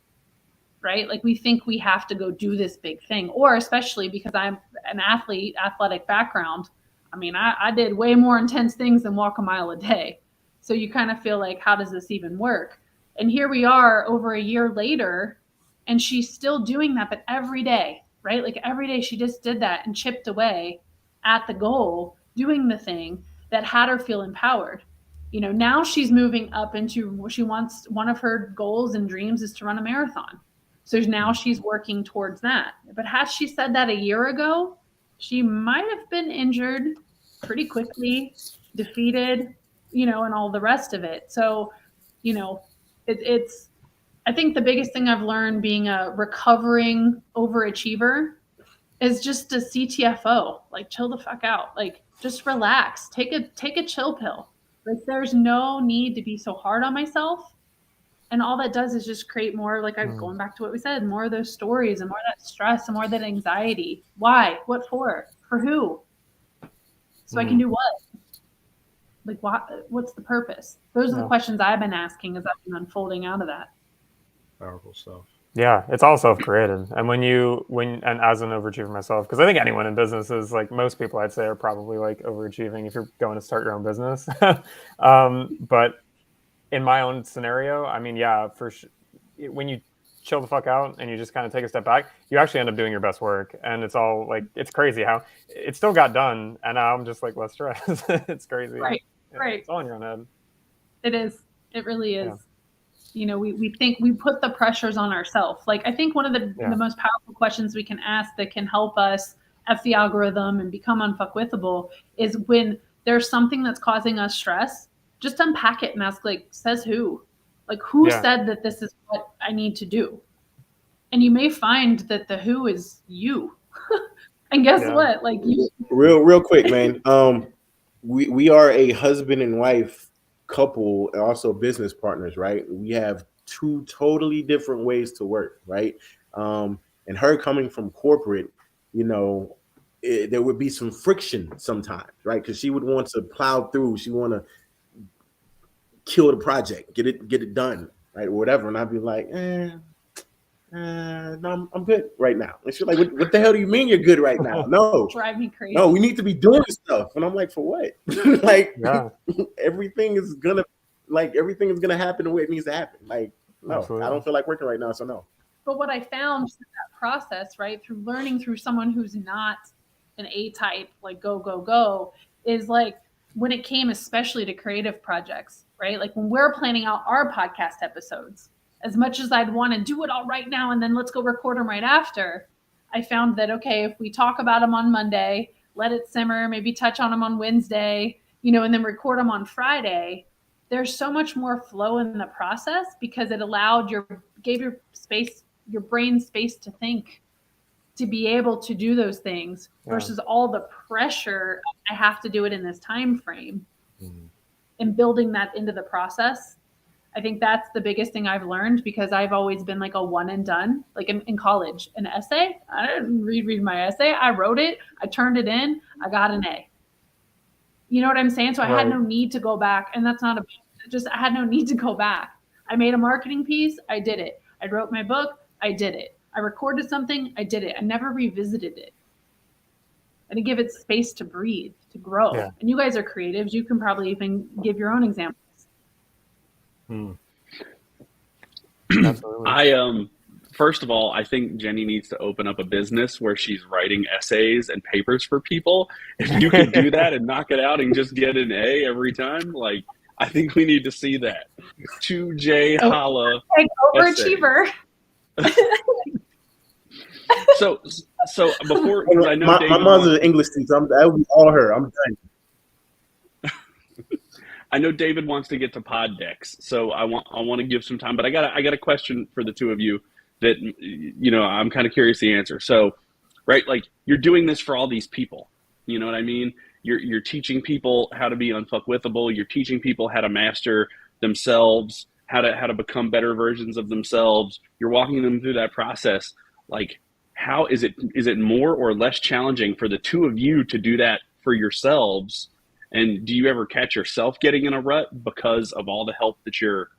Right? Like we think we have to go do this big thing, or especially because I'm an athlete, athletic background. I mean, I did way more intense things than walk a mile a day. So you kind of feel like, how does this even work? And here we are over a year later, and she's still doing that, but every day, right? Like every day she just did that and chipped away at the goal, doing the thing that had her feel empowered. Now she's moving up into, one of her goals and dreams is to run a marathon. So now she's working towards that. But had she said that a year ago, she might have been injured pretty quickly, defeated, and all the rest of it. So, it's, I think the biggest thing I've learned being a recovering overachiever is just a CTFO, like chill the fuck out, like just relax, take a chill pill. Like there's no need to be so hard on myself. And all that does is just create more, like I'm going back to what we said, more of those stories and more of that stress and more of that anxiety. Why? What for? For who? So I can do what? Like, what's the purpose? Those are the questions I've been asking as I've been unfolding out of that. Powerful stuff. Yeah, it's all self-created. And and as an overachiever myself, because I think anyone in business is like, most people I'd say are probably like overachieving if you're going to start your own business. But in my own scenario, I mean, when you chill the fuck out and you just kind of take a step back, you actually end up doing your best work. And it's all like, it's crazy how it still got done. And now I'm just like less stressed. It's crazy. Right. Right. It's all in your own head. It is. It really is. Yeah. We think we put the pressures on ourselves. Like I think one of the most powerful questions we can ask that can help us F the algorithm and become unfuckwithable is when there's something that's causing us stress, just unpack it and ask, like, says who? Like who said that this is what I need to do? And you may find that the who is you. And guess what? Like real quick, man. We are a husband and wife couple and also business partners, right? We have two totally different ways to work, right? And her coming from corporate, there would be some friction sometimes, right? Because she would want to plow through, she want to kill the project, get it done, right, or whatever. And I'd be like, no, I'm good right now. And she's like, what the hell do you mean you're good right now? No, drive me crazy. No, we need to be doing stuff. And I'm like, for what? Like, everything is gonna happen the way it needs to happen. Like, no, absolutely. I don't feel like working right now, so no. But what I found through that process, right, through learning through someone who's not an A type, like go, is like when it came especially to creative projects, right? Like when we're planning out our podcast episodes, as much as I'd want to do it all right now and then let's go record them right after, I found that, okay, if we talk about them on Monday, let it simmer, maybe touch on them on Wednesday, and then record them on Friday, there's so much more flow in the process because it gave your brain space to think, to be able to do those things versus all the pressure. I have to do it in this time frame, and building that into the process. I think that's the biggest thing I've learned because I've always been like a one and done. Like in college, an essay, I didn't read my essay. I wrote it, I turned it in, I got an A. You know what I'm saying? So I had no need to go back. And that's not I had no need to go back. I made a marketing piece, I did it. I wrote my book, I did it. I recorded something, I did it. I never revisited it. I didn't give it space to breathe, to grow. Yeah. And you guys are creatives. You can probably even give your own examples. Absolutely. First of all, I think Jenny needs to open up a business where she's writing essays and papers for people. If you can do that and knock it out and just get an A every time, like, I think we need to see that. To Jai Holla. Overachiever. So before, I know my mother's an English teacher. That would be all her. I'm done. I know David wants to get to pod decks, so I want to give some time, but I got a question for the two of you that I'm kind of curious the answer. So, right, like you're doing this for all these people, you know what I mean? You're teaching people how to be unfuckwithable. You're teaching people how to master themselves, how to become better versions of themselves. You're walking them through that process. Like, how is it more or less challenging for the two of you to do that for yourselves? And do you ever catch yourself getting in a rut because of all the help that you're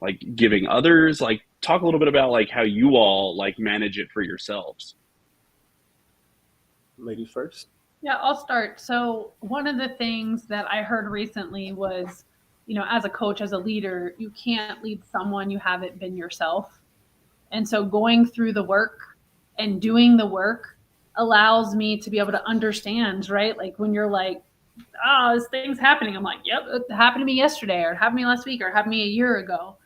like giving others? Like, talk a little bit about like how you all like manage it for yourselves. Ladies first. Yeah, I'll start. So one of the things that I heard recently was, as a coach, as a leader, you can't lead someone you haven't been yourself. And so going through the work and doing the work allows me to be able to understand, right? Like when you're like, oh, this thing's happening. I'm like, yep, it happened to me yesterday, or it happened to me last week, or it happened to me a year ago.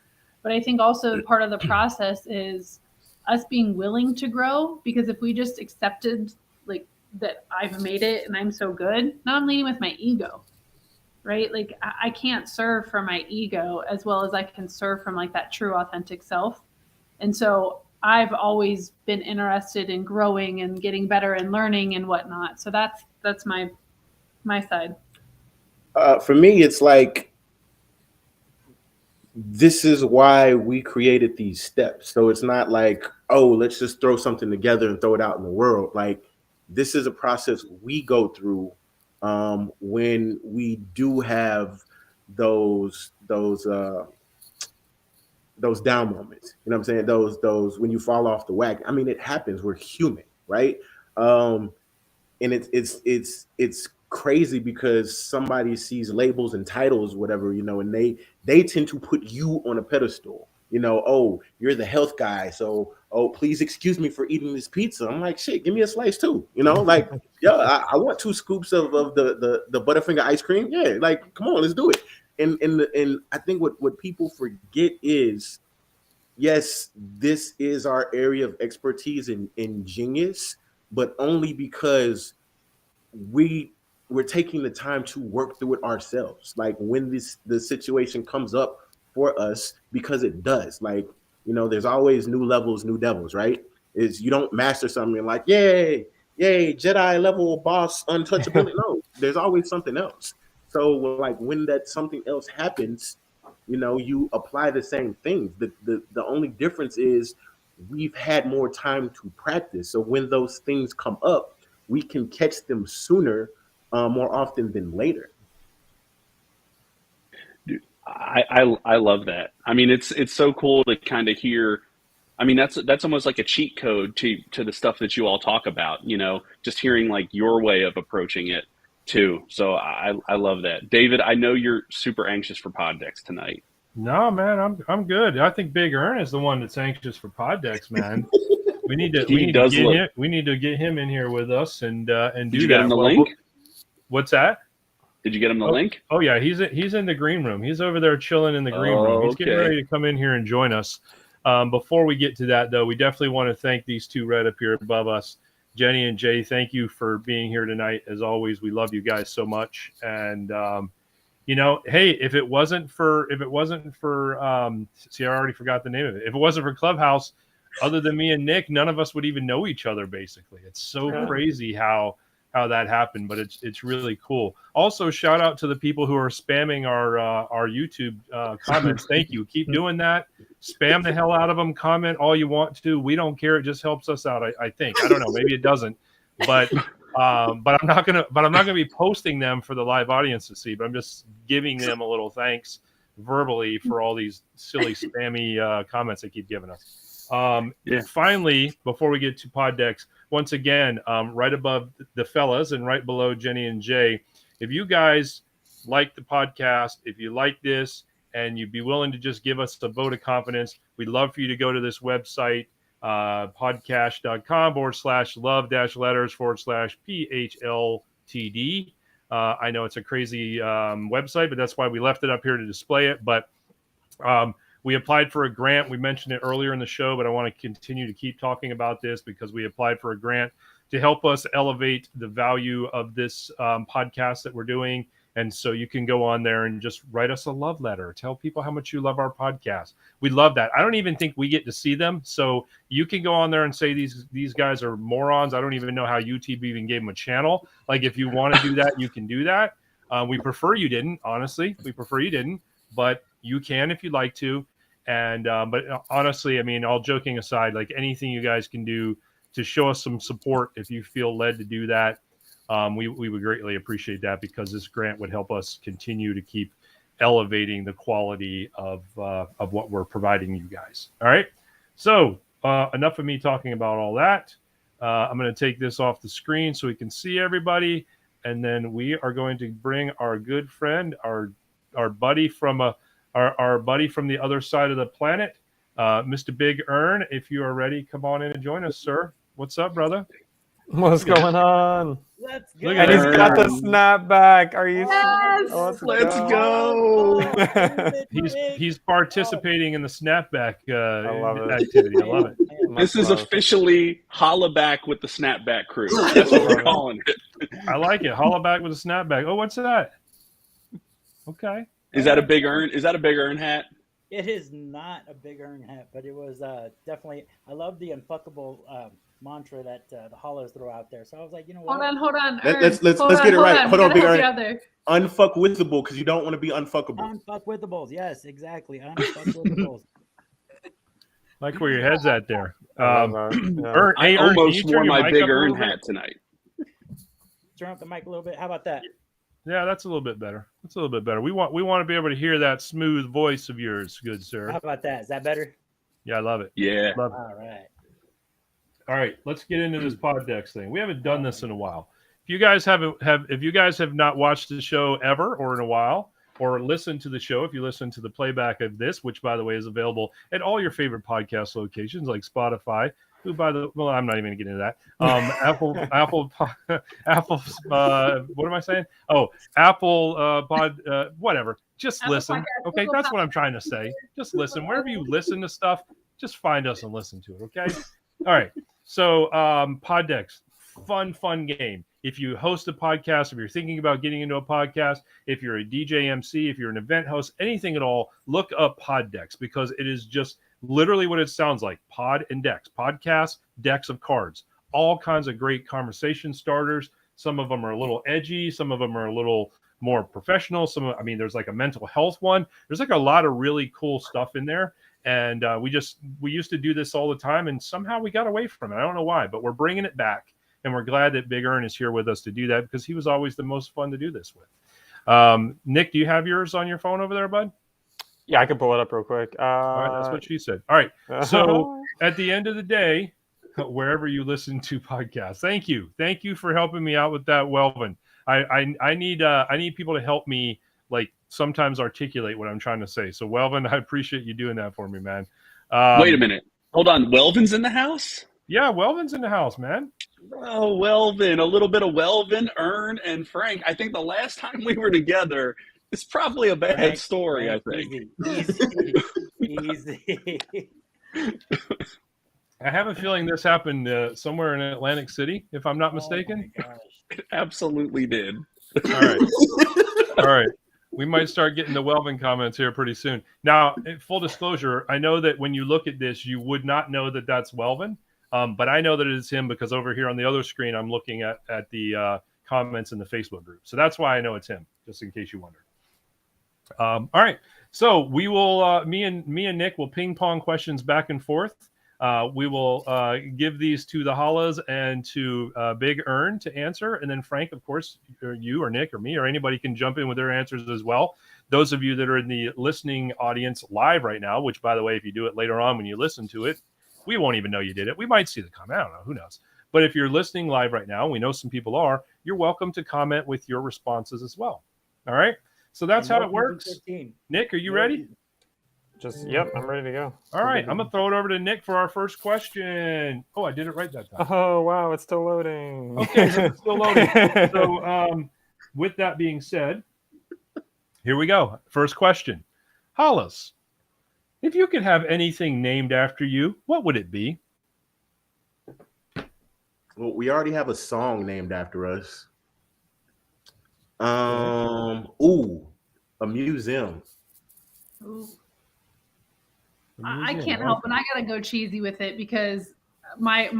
But I think also part of the process is us being willing to grow, because if we just accepted like that I've made it and I'm so good, now I'm leading with my ego, right? Like I can't serve from my ego as well as I can serve from like that true authentic self. And so I've always been interested in growing and getting better and learning and whatnot. So that's my side. For me, it's like, this is why we created these steps. So it's not like, oh, let's just throw something together and throw it out in the world. Like, this is a process we go through when we do have those down moments. You know what I'm saying? Those when you fall off the wagon. I mean, it happens. We're human, right? And it's crazy because somebody sees labels and titles, whatever, and they tend to put you on a pedestal. Oh, you're the health guy, so please excuse me for eating this pizza. I'm like, shit, give me a slice too. Like, yeah, I want 2 scoops of the Butterfinger ice cream. Yeah, like, come on, let's do it. And I think what people forget is, yes, this is our area of expertise and genius, but only because we're taking the time to work through it ourselves. Like when the situation comes up for us, because it does. Like, there's always new levels, new devils, right? Is you don't master something and like, yay, yay, Jedi level boss untouchability. No, there's always something else. So like when that something else happens, you apply the same things. The only difference is we've had more time to practice. So when those things come up, we can catch them sooner, more often than later. Dude, I love that. I mean, it's so cool to kind of hear. I mean, that's almost like a cheat code to the stuff that you all talk about. Just hearing like your way of approaching it too. So I love that. David, I know you're super anxious for Pod Decks tonight. No, man, I'm good. I think Big Earn is the one that's anxious for Pod Decks, man. We need to get him in here with us and do that. Did you get him the link? What's that? Did you get him the link? Oh yeah, he's in the green room. He's over there chilling in the green room. He's getting ready to come in here and join us. Before we get to that, though, we definitely want to thank these two right up here above us, Jenny and Jay. Thank you for being here tonight. As always, we love you guys so much. And hey, if it wasn't for see, I already forgot the name of it. If it wasn't for Clubhouse, other than me and Nick, none of us would even know each other. Basically, it's so crazy how that happened, but it's really cool. Also, shout out to the people who are spamming our YouTube comments. Thank you. Keep doing that. Spam the hell out of them. Comment all you want to. We don't care. It just helps us out. I think. I don't know. Maybe it doesn't. But I'm not gonna be posting them for the live audience to see. But I'm just giving them a little thanks verbally for all these silly spammy comments they keep giving us. Finally, before we get to Pod Decks, once again, right above the fellas and right below Jenny and Jay, if you guys like the podcast, if you like this, and you'd be willing to just give us a vote of confidence, we'd love for you to go to this website, podcast.com/love-letters/PHLTD. I know it's a crazy website, but that's why we left it up here to display it. But we applied for a grant. We mentioned it earlier in the show, but I want to continue to keep talking about this because we applied for a grant to help us elevate the value of this podcast that we're doing. And so you can go on there and just write us a love letter. Tell people how much you love our podcast. We love that. I don't even think we get to see them. So you can go on there and say these guys are morons. I don't even know how YouTube even gave them a channel. Like, if you want to do that, you can do that. We prefer you didn't, honestly. We prefer you didn't. But you can if you'd like to. And but honestly, I mean, all joking aside, like anything you guys can do to show us some support if you feel led to do that, we would greatly appreciate that, because this grant would help us continue to keep elevating the quality of what we're providing you guys. All right. So enough of me talking about all that. I'm going to take this off the screen so we can see everybody. And then we are going to bring our good friend, our buddy from our buddy from the other side of the planet, Mr. Big Earn. If you are ready, come on in and join us, sir. What's up, brother? What's going on? Let's go. And he's got the snapback. Are you? Yes! Let's go. He's participating in the snapback I love it. activity. I love it. This is officially Holla Back with the Snapback crew. That's what we're calling it. I like it. Holla Back with a snapback. Oh, what's that? Okay. Is that a Big Earn? Is that a Big Earn hat? It is not a Big Earn hat, but it was definitely. I love the unfuckable mantra that the Hollas throw out there. So I was like, you know what? Hold on. Let's get it right. Hold on, Big Earn. Unfuckwithable, because you don't want to be unfuckable. Unfuckwithables. Yes, exactly. Unfuckwithables. Like where your head's at there. I almost wore my Big Earn hat tonight. Turn up the mic a little bit. How about that? Yeah, that's a little bit better. That's a little bit better. We want to be able to hear that smooth voice of yours, good sir. How about that? Is that better? Yeah, I love it. Yeah. Love it. All right, let's get into this Pod Decks thing. We haven't done this in a while. If you guys have not watched the show ever or in a while, or listened to the show, if you listen to the playback of this, which by the way is available at all your favorite podcast locations like Spotify. I'm not even gonna get into that. Apple, what am I saying? Oh, Apple whatever. Just Apple listen. Podcast. Okay, that's what I'm trying to say. Just listen. Wherever you listen to stuff, just find us and listen to it. Okay. All right. So Pod Decks, fun game. If you host a podcast, if you're thinking about getting into a podcast, if you're a DJ MC, if you're an event host, anything at all, look up Pod Decks, because it is just literally what it sounds like. Pod and decks. Podcast, decks of cards. all kinds of great conversation starters. Some of them are a little edgy. Some of them are a little more professional. There's like a mental health one. There's like a lot of really cool stuff in there. And we used to do this all the time, and somehow we got away from it. I don't know why, but we're bringing it back, and we're glad that Big Earn is here with us to do that, because he was always the most fun to do this with. Nick, do you have yours on your phone over there, bud? Yeah, I can pull it up real quick. All right, that's what she said. All right. So at the end of the day, wherever you listen to podcasts, thank you for helping me out with that, Welvin. I need people to help me, like, sometimes articulate what I'm trying to say. So Welvin, I appreciate you doing that for me, man. Wait a minute. Hold on. Welvin's in the house? Yeah, Welvin's in the house, man. Oh, Welvin. A little bit of Welvin, Ern, and Frank. I think the last time we were together, it's probably a bad story, I think. Easy. I have a feeling this happened somewhere in Atlantic City, if I'm not mistaken. Oh my gosh. It absolutely did. All right. We might start getting the Welvin comments here pretty soon. Now, full disclosure, I know that when you look at this, you would not know that that's Welvin, but I know that it is him because over here on the other screen, I'm looking at the comments in the Facebook group. So that's why I know it's him, just in case you wonder. All right. So we will, me and Nick will ping pong questions back and forth. We will give these to the Hollas and to Big Earn to answer. And then Frank, of course, or you or Nick or me or anybody can jump in with their answers as well. Those of you that are in the listening audience live right now, which, by the way, if you do it later on when you listen to it, we won't even know you did it. We might see the comment. I don't know. Who knows? But if you're listening live right now, we know some people are, you're welcome to comment with your responses as well. All right? So that's how it works. Nick, are you ready? Yep, I'm ready to go. All right, I'm going to throw it over to Nick for our first question. Oh, I did it right that time. Oh, wow, it's still loading. Okay, so it's still loading. So with that being said, here we go. First question. Hollas, if you could have anything named after you, what would it be? Well, we already have a song named after us. A museum. Ooh. I can't help, and I gotta go cheesy with it because my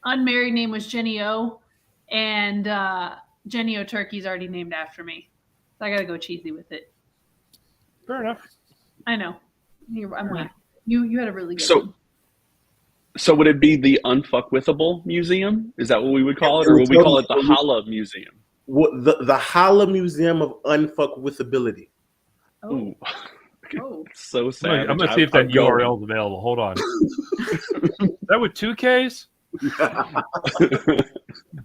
unmarried name was Jenny O, and Jenny O Turkey's already named after me, so I gotta go cheesy with it. Fair enough. I know. I'm like, you had a really good one. So would it be the Unfuckwithable Museum? Is that what we would call it, or would we call it the Holla Museum? The Holla Museum of Unfuckwithability. Oh. Ooh. Oh. So sad. I'm going to see if that URL is available. Hold on. That with 2 Ks?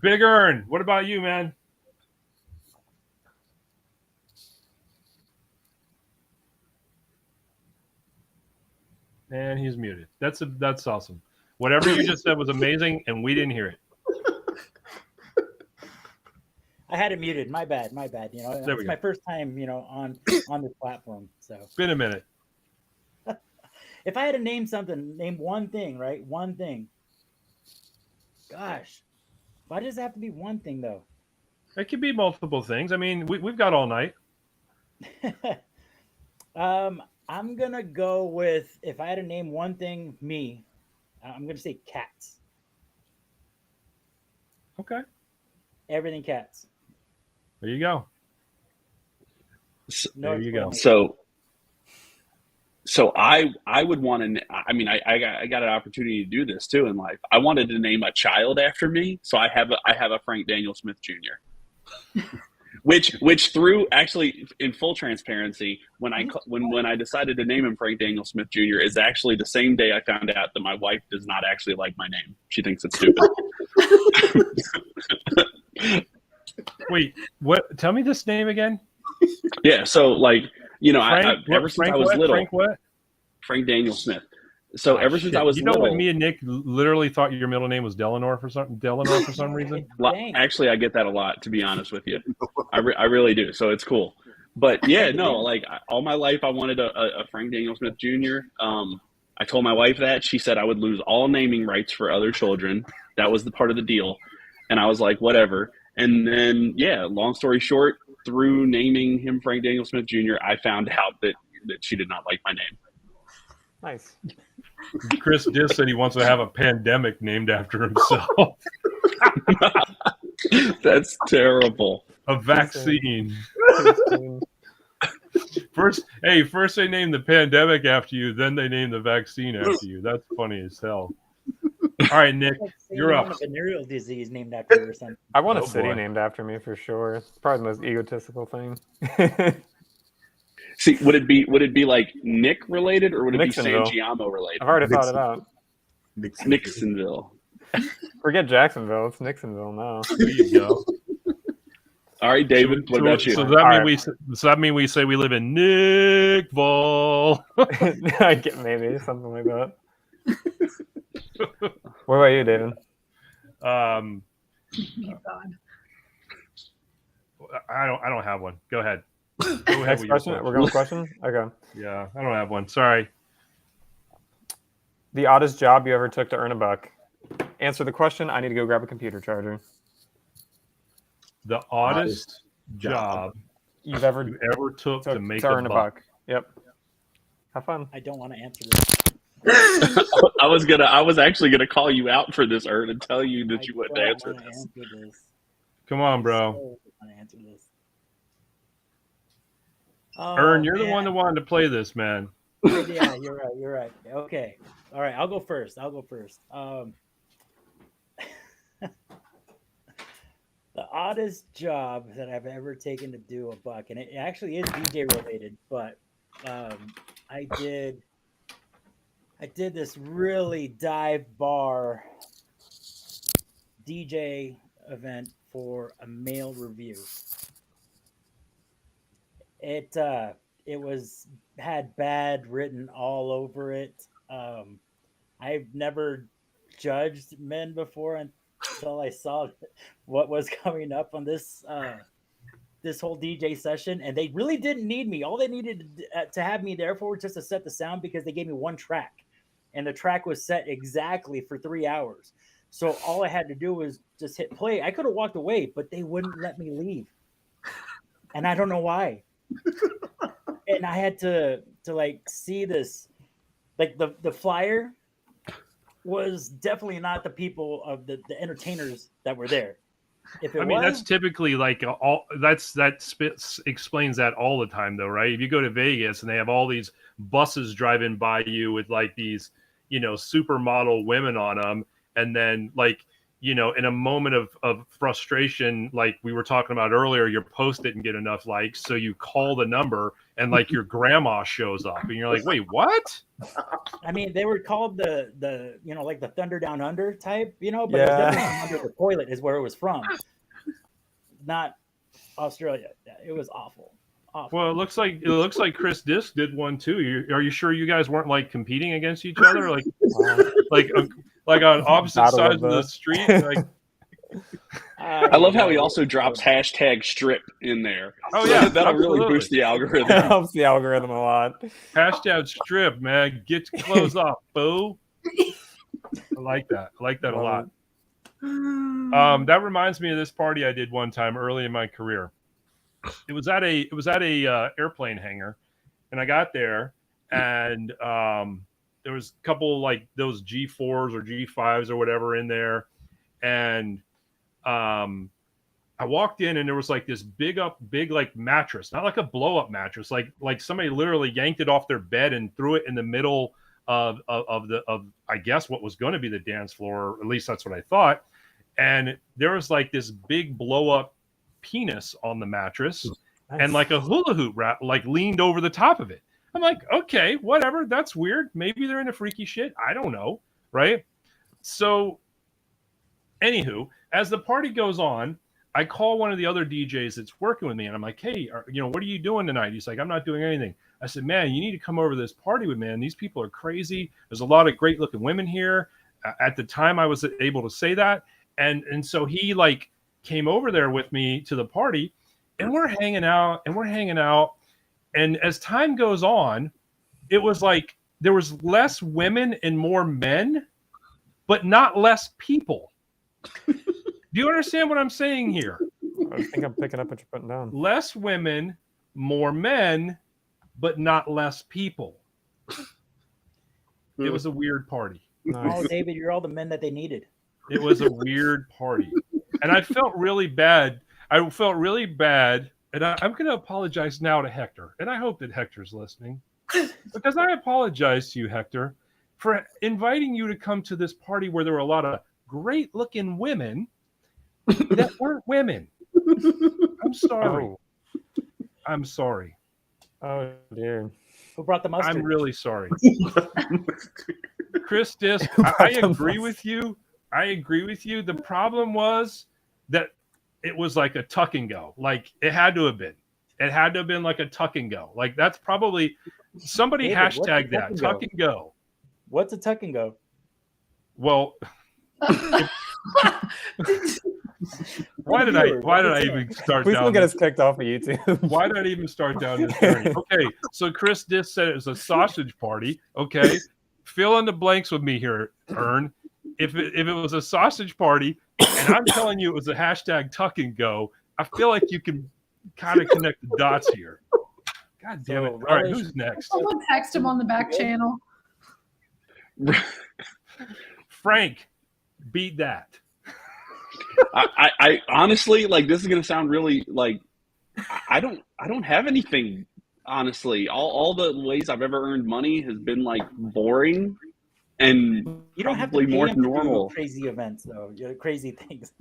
Big Earn. What about you, man? And he's muted. That's awesome. Whatever you just said was amazing, and we didn't hear it. I had it muted. My bad. You know, it's my first time, on this platform. So It's been a minute. if I had to name something, name one thing, right? One thing. Gosh, why does it have to be one thing though? It could be multiple things. I mean, we've got all night. I'm gonna go with, if I had to name one thing, I'm gonna say cats. Okay. Everything cats. There you go. No, there you go. So I would want to. I mean, I got an opportunity to do this too in life. I wanted to name a child after me, so I have a Frank Daniel Smith Jr. which through, actually, in full transparency, when I decided to name him Frank Daniel Smith Jr. is actually the same day I found out that my wife does not actually like my name. She thinks it's stupid. Wait, what? Tell me this name again. Yeah, so Frank, ever since I was little. Frank what? Frank Daniel Smith. So ever since I was little. What, me and Nick literally thought your middle name was Delanor for some reason? Actually, I get that a lot, to be honest with you. I really do. So it's cool. But yeah, no, all my life I wanted a Frank Daniel Smith Jr. I told my wife that. She said I would lose all naming rights for other children. That was the part of the deal. And I was like, whatever. And then, yeah, long story short, through naming him Frank Daniel Smith Jr., I found out that she did not like my name. Nice. Chris Diss said he wants to have a pandemic named after himself. That's terrible. A vaccine. First they name the pandemic after you, then they name the vaccine after you. That's funny as hell. All right, Nick, you're up. A venereal disease named after you or something. I want a city named after me for sure. It's probably the most egotistical thing. See, would it be like Nick related, or would it Nixonville. be San Giamo related? I've already thought it out. Nixonville. Forget Jacksonville. It's Nixonville now. There you go. All right, David. What about you? So does that mean we say we live in Nickville? I get maybe something like that. What about you, David? Oh, God. I don't have one. Go ahead. Next question. We're going with questions? Okay. Yeah, I don't have one. Sorry. The oddest job you ever took to earn $1. Answer the question. I need to go grab a computer charger. The oddest job you've ever took to make earn a buck. Yep. Have fun. I don't want to answer this. I was actually gonna call you out for this, Ern, and tell you that you wouldn't answer this. Come on, bro. I answer this. Ern, you're the one that wanted to play this, man. Yeah, you're right. Okay. All right, I'll go first. The oddest job that I've ever taken to do $1, and it actually is DJ related, but I did this really dive bar DJ event for a male review. It had bad written all over it. I've never judged men before until I saw what was coming up on this whole DJ session, and they really didn't need me. All they needed to have me there for was just to set the sound, because they gave me one track, and the track was set exactly for 3 hours. So all I had to do was just hit play. I could have walked away, but they wouldn't let me leave, and I don't know why. And I had to like see this, like the flyer was definitely not the people of the entertainers that were there. If it that's typically like explains that all the time, though, right? If you go to Vegas and they have all these buses driving by you with like these, supermodel women on them, and then like, in a moment of frustration, like we were talking about earlier, your post didn't get enough likes, so you call the number and like your grandma shows up and you're like, wait, what? I mean, they were called the like the Thunder Down Under type, but Yeah. it was definitely under the toilet is where it was from, not Australia. It was awful. Well, it looks like Chris Disk did one too. Are you sure you guys weren't like competing against each other, like on opposite sides of the street? Like, I love how he also drops #strip in there. Oh yeah, that'll really boost the algorithm. It helps the algorithm a lot. #strip, man. Get your clothes off, boo. I like that. I like that a lot. That reminds me of this party I did one time early in my career. It was at a airplane hangar, and I got there, and there was a couple like those G4s or G5s or whatever in there, and I walked in, and there was like this big like mattress, not like a blow up mattress, like somebody literally yanked it off their bed and threw it in the middle of I guess what was going to be the dance floor, or at least that's what I thought, and there was like this big blow up penis on the mattress. Nice. And like a hula hoop like leaned over the top of it. I'm like, okay, whatever, that's weird, maybe they're into freaky shit, I don't know, right? So anywho, as the party goes on, I call one of the other DJs that's working with me, and I'm like, hey, what are you doing tonight? He's like, I'm not doing anything. I said, man, you need to come over to this party with me, man. These people are crazy. There's a lot of great looking women here. At the time I was able to say that, and so he like came over there with me to the party, and we're hanging out. And as time goes on, it was like there was less women and more men, but not less people. Do you understand what I'm saying here? I think I'm picking up what you're putting down. Less women, more men, but not less people. It was a weird party. Oh, David, you're all the men that they needed. It was a weird party. And I felt really bad. And I'm going to apologize now to Hector. And I hope that Hector's listening. Because I apologize to you, Hector, for inviting you to come to this party where there were a lot of great-looking women that weren't women. I'm sorry. Oh. I'm sorry. Oh, dear. Who brought the mustard? I'm really sorry. Chris Disk, I agree with you. I agree with you. The problem was that it was like a tuck and go. Like it had to have been. It had to have been like a tuck and go. Like that's probably somebody David, hashtag that tuck and go. What's a tuck and go? Well, why did I even start Please down? don't get us kicked off of YouTube. Why did I even start down this journey? Okay, so Chris Diss said it was a sausage party. Okay, fill in the blanks with me here, Ern. If it was a sausage party, and I'm telling you it was a hashtag tuck and go, I feel like you can kind of connect the dots here. God damn it! All right, who's next? Someone text him on the back channel. Frank, beat that. I honestly, like, this is gonna sound really like I don't have anything, honestly. All the ways I've ever earned money has been like boring and You don't have to pay more him to do normal. crazy events though. Crazy things.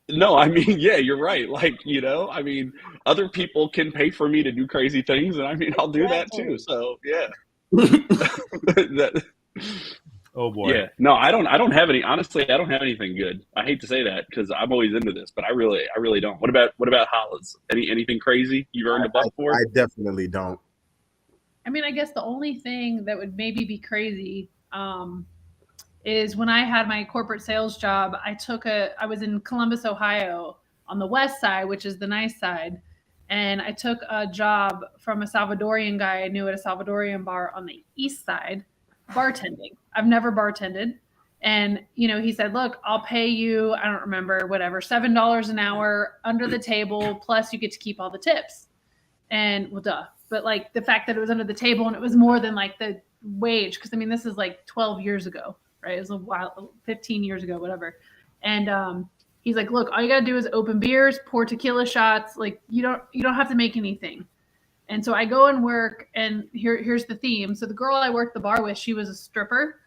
No, I mean, yeah, you're right. Like, you know, I mean, other people can pay for me to do crazy things, and I mean, I'll do that too. So yeah. Oh boy. Yeah. No, I don't have any. Honestly, I don't have anything good. I hate to say that because I'm always into this, but I really don't. What about Hollas? Anything crazy you've earned a buck for? I definitely don't. I mean, I guess the only thing that would maybe be crazy is when I had my corporate sales job, I was in Columbus, Ohio on the west side, which is the nice side. And I took a job from a Salvadorian guy I knew at a Salvadorian bar on the east side, bartending. I've never bartended. And, you know, he said, look, I'll pay you, I don't remember, whatever, $7 an hour under the table, plus you get to keep all the tips. And, well, duh. But, like, the fact that it was under the table and it was more than, like, the wage, because, I mean, this is, like, 12 years ago, right? It was a while, 15 years ago, whatever. And he's like, look, all you got to do is open beers, pour tequila shots. Like, you don't have to make anything. And so I go and work, and here's the theme. So the girl I worked the bar with, she was a stripper.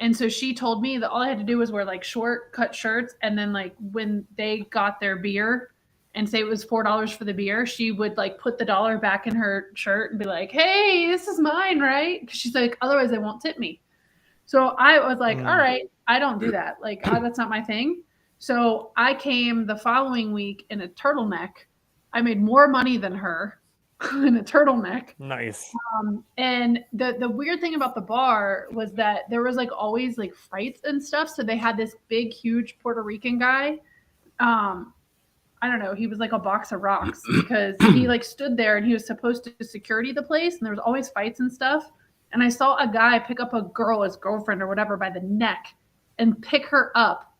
And so she told me that all I had to do was wear, like, short cut shirts. And then, like, when they got their beer and say it was $4 for the beer, she would, like, put the dollar back in her shirt and be like, hey, this is mine, right? Because she's like, otherwise they won't tip me. So I was like, all right, I don't do that. Like, that's not my thing. So I came the following week in a turtleneck. I made more money than her in a turtleneck. Nice. And the weird thing about the bar was that there was, like, always, like, fights and stuff. So they had this big, huge Puerto Rican guy. I don't know. He was like a box of rocks because he, like, stood there and he was supposed to security the place. And there was always fights and stuff. And I saw a guy pick up a girl, his girlfriend or whatever, by the neck and pick her up.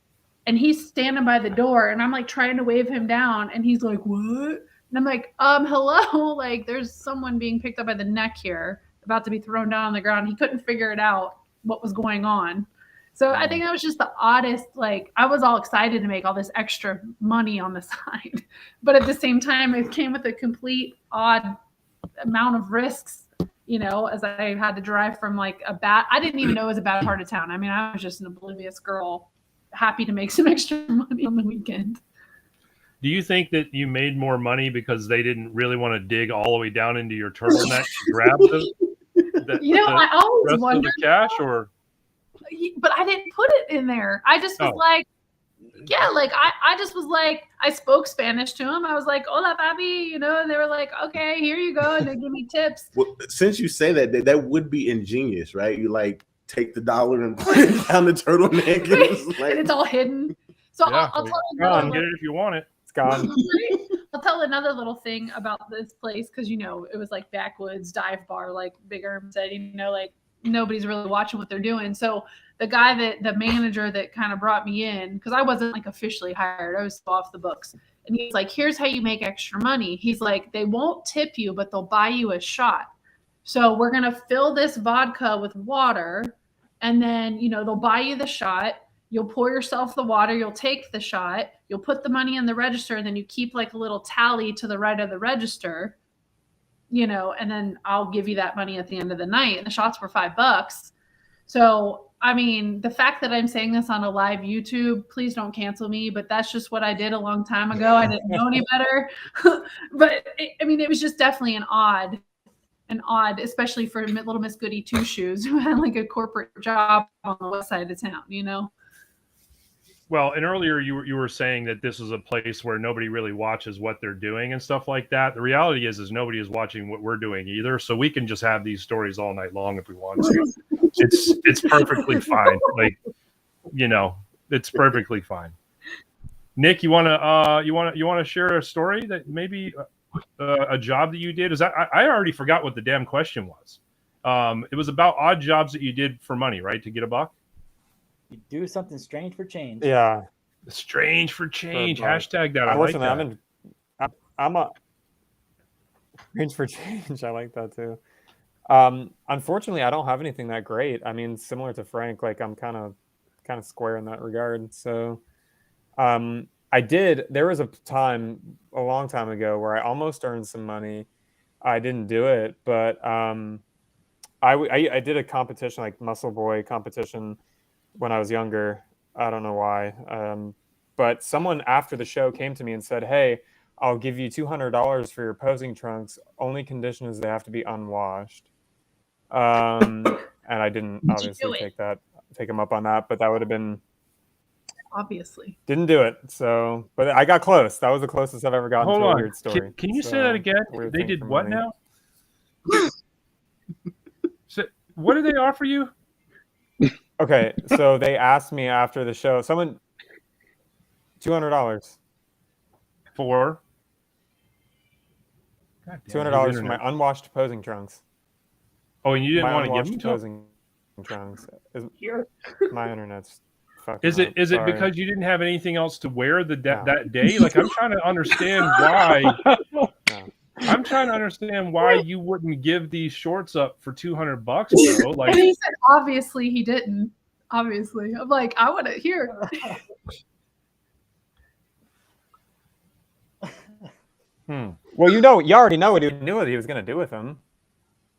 And he's standing by the door, and I'm, like, trying to wave him down. And he's like, what? And I'm like, hello? Like, there's someone being picked up by the neck here, about to be thrown down on the ground. He couldn't figure it out, what was going on. So I think that was just the oddest, like, I was all excited to make all this extra money on the side. But at the same time, it came with a complete odd amount of risks, you know, as I had to drive from, like, I didn't even know it was a bad part of town. I mean, I was just an oblivious girl, happy to make some extra money on the weekend. Do you think that you made more money because they didn't really want to dig all the way down into your turtleneck to grab I always rest wondered of the cash, or? But I didn't put it in there. I just was like, yeah, like I just was like, I spoke Spanish to him. I was like, hola, papi, you know, and they were like, okay, here you go. And they give me tips. Well, since you say that would be ingenious, right? You, like, take the dollar and put it down the turtleneck. And it's, like, and it's all hidden. So Yeah, I'll tell you can get it if you want it. It's gone. I'll tell another little thing about this place because, you know, it was like backwoods dive bar, like Big Erm said, you know, like nobody's really watching what they're doing. So the manager that kind of brought me in, because I wasn't, like, officially hired, I was still off the books. And he's like, here's how you make extra money. He's like, they won't tip you, but they'll buy you a shot. So we're going to fill this vodka with water, and then, they'll buy you the shot. You'll pour yourself the water. You'll take the shot. You'll put the money in the register, and then you keep like a little tally to the right of the register, and then I'll give you that money at the end of the night. And the shots were $5. So, I mean, the fact that I'm saying this on a live YouTube, please don't cancel me, but that's just what I did a long time ago. I didn't know any better. But it was just definitely an odd, especially for little Miss Goody Two Shoes who had like a corporate job on the west side of town, Well, and earlier you were saying that this is a place where nobody really watches what they're doing and stuff like that. The reality is nobody is watching what we're doing either. So we can just have these stories all night long if we want to. It's perfectly fine. Like, it's perfectly fine. Nick, you wanna share a story that maybe a job that you did? Is that I already forgot what the damn question was. It was about odd jobs that you did for money, right? To get a buck. You do something strange for change. Yeah. Strange for change. Hashtag that. I'm a strange for change. I like that too. Unfortunately, I don't have anything that great. I mean, similar to Frank, like I'm kind of square in that regard. So, there was a time a long time ago where I almost earned some money. I didn't do it, but I did a competition, like Muscle Boy competition, when I was younger. I don't know why. But someone after the show came to me and said, "Hey, I'll give you $200 for your posing trunks. Only condition is they have to be unwashed." And I didn't obviously take him up on that, but that would have been obviously. Didn't do it. So, but I got close. That was the closest I've ever gotten to a weird story. Can you say that again? They did what now? So, what did they offer you? Okay, so they asked me after the show, $200 for $200 for my unwashed posing trunks. Oh, and you didn't want to give them posing trunks. My internet's fucking. Is it because you didn't have anything else to wear that day? Like, I'm trying to understand why. I'm trying to understand why you wouldn't give these shorts up for $200, bro. Like, he said, obviously he didn't. Obviously, I'm like, I want to hear. Well, you already know what he knew what he was going to do with them.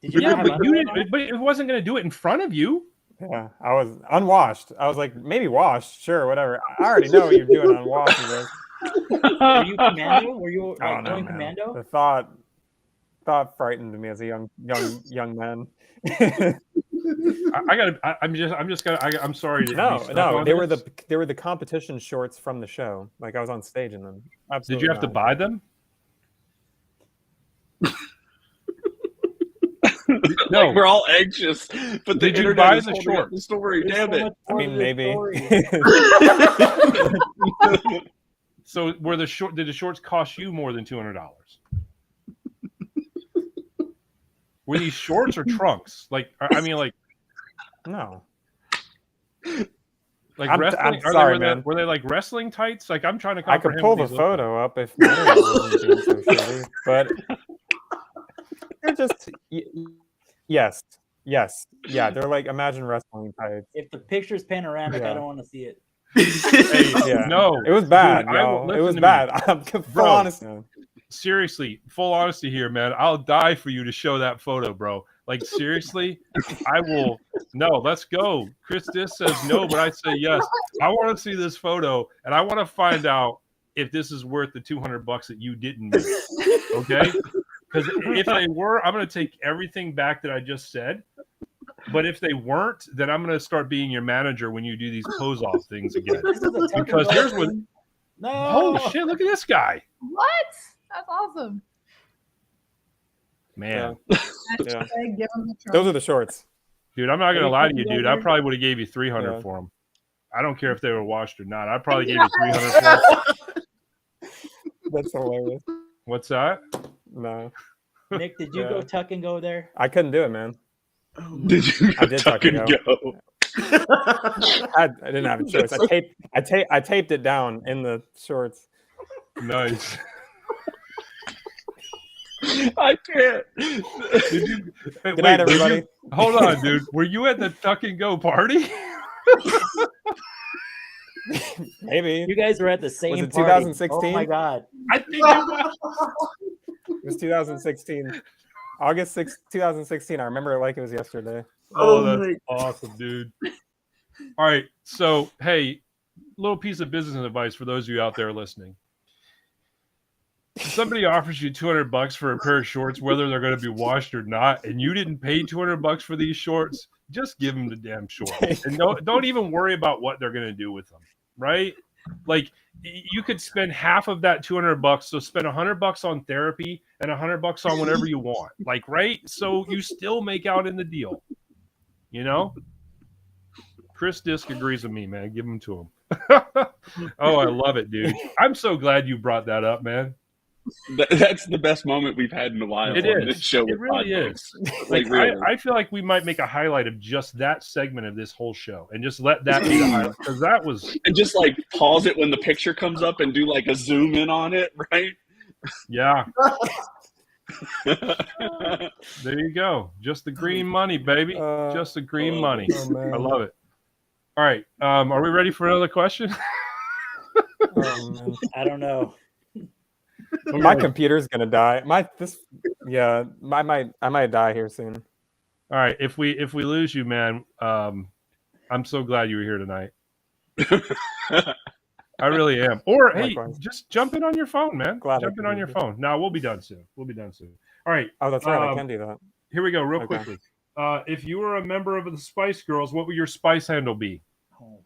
But it wasn't going to do it in front of you. Yeah, I was unwashed. I was like, maybe washed, sure, whatever. I already know what you're doing unwashed. Were you commando? Were you going commando? The thought frightened me as a young man. I'm sorry. No. They were the competition shorts from the show. Like, I was on stage in them. Absolutely. Did you have to buy them? No, like, we're all anxious. But did you buy the short? The story, damn it. I mean, maybe. So, did the shorts cost you more than $200? Were these shorts or trunks? Like, I mean, like, no. Like wrestling? I'm sorry, man. Were they like wrestling tights? Like, I'm trying to comprehend. I could pull the photo up if wasn't doing so shitty, but they're just yes. Yeah, they're like, imagine wrestling tights. If the picture's panoramic, I don't want to see it. No, it was bad. Dude, it was bad. I'm full honest. Seriously, full honesty here, man. I'll die for you to show that photo, bro. Like, seriously, I will. No, let's go. Chris Dis says no, but I say yes. I want to see this photo, and I want to find out if this is worth the $200 that you didn't make. Okay? Because if they were, I'm going to take everything back that I just said. But if they weren't, then I'm going to start being your manager when you do these pose off things again. Because here's what. No. Holy shit! Look at this guy. What? That's awesome. Man. Yeah. Those are the shorts. Dude, I'm not going to lie to you, dude. I probably would have gave you $300 for them. I don't care if they were washed or not. I probably gave you $300 for them. That's hilarious. What's that? No. Nick, did you go tuck and go there? I couldn't do it, man. Did you? I did tuck and go. I didn't have a choice. I taped it down in the shorts. Nice. I can't. Good night, everybody. Hold on, dude. Were you at the Tuck and Go party? Maybe. You guys were at the same Was it party. 2016? Oh my god. I think it was. It was 2016. August 6, 2016. I remember it like it was yesterday. Oh, that's awesome, dude. All right. So, hey, little piece of business advice for those of you out there listening. If somebody offers you $200 for a pair of shorts, whether they're going to be washed or not, and you didn't pay $200 for these shorts, just give them the damn shorts. And don't even worry about what they're going to do with them, right? Like, you could spend half of that $200, so spend $100 on therapy and $100 on whatever you want. Like, right? So you still make out in the deal, you know? Chris Disk agrees with me, man. Give them to him. Oh, I love it, dude. I'm so glad you brought that up, man. That's the best moment we've had in a while. It on is. This show It really is. Like, really. I feel like we might make a highlight of just that segment of this whole show and just let that be the highlight, because that was. And just like pause it when the picture comes up and do like a zoom in on it, right? Yeah. There you go. Just the green money, baby. Just the green money. I love it. All right. Are we ready for another question? I don't know. My computer's gonna die. I might die here soon. All right. If we lose you, man, I'm so glad you were here tonight. I really am. Or Likewise. Hey, just jump in on your phone, man. Glad jump in on your phone. No, we'll be done soon. All right. Oh, that's right. I can do that. Here we go, real Okay. quickly. If you were a member of the Spice Girls, what would your Spice handle be? Oh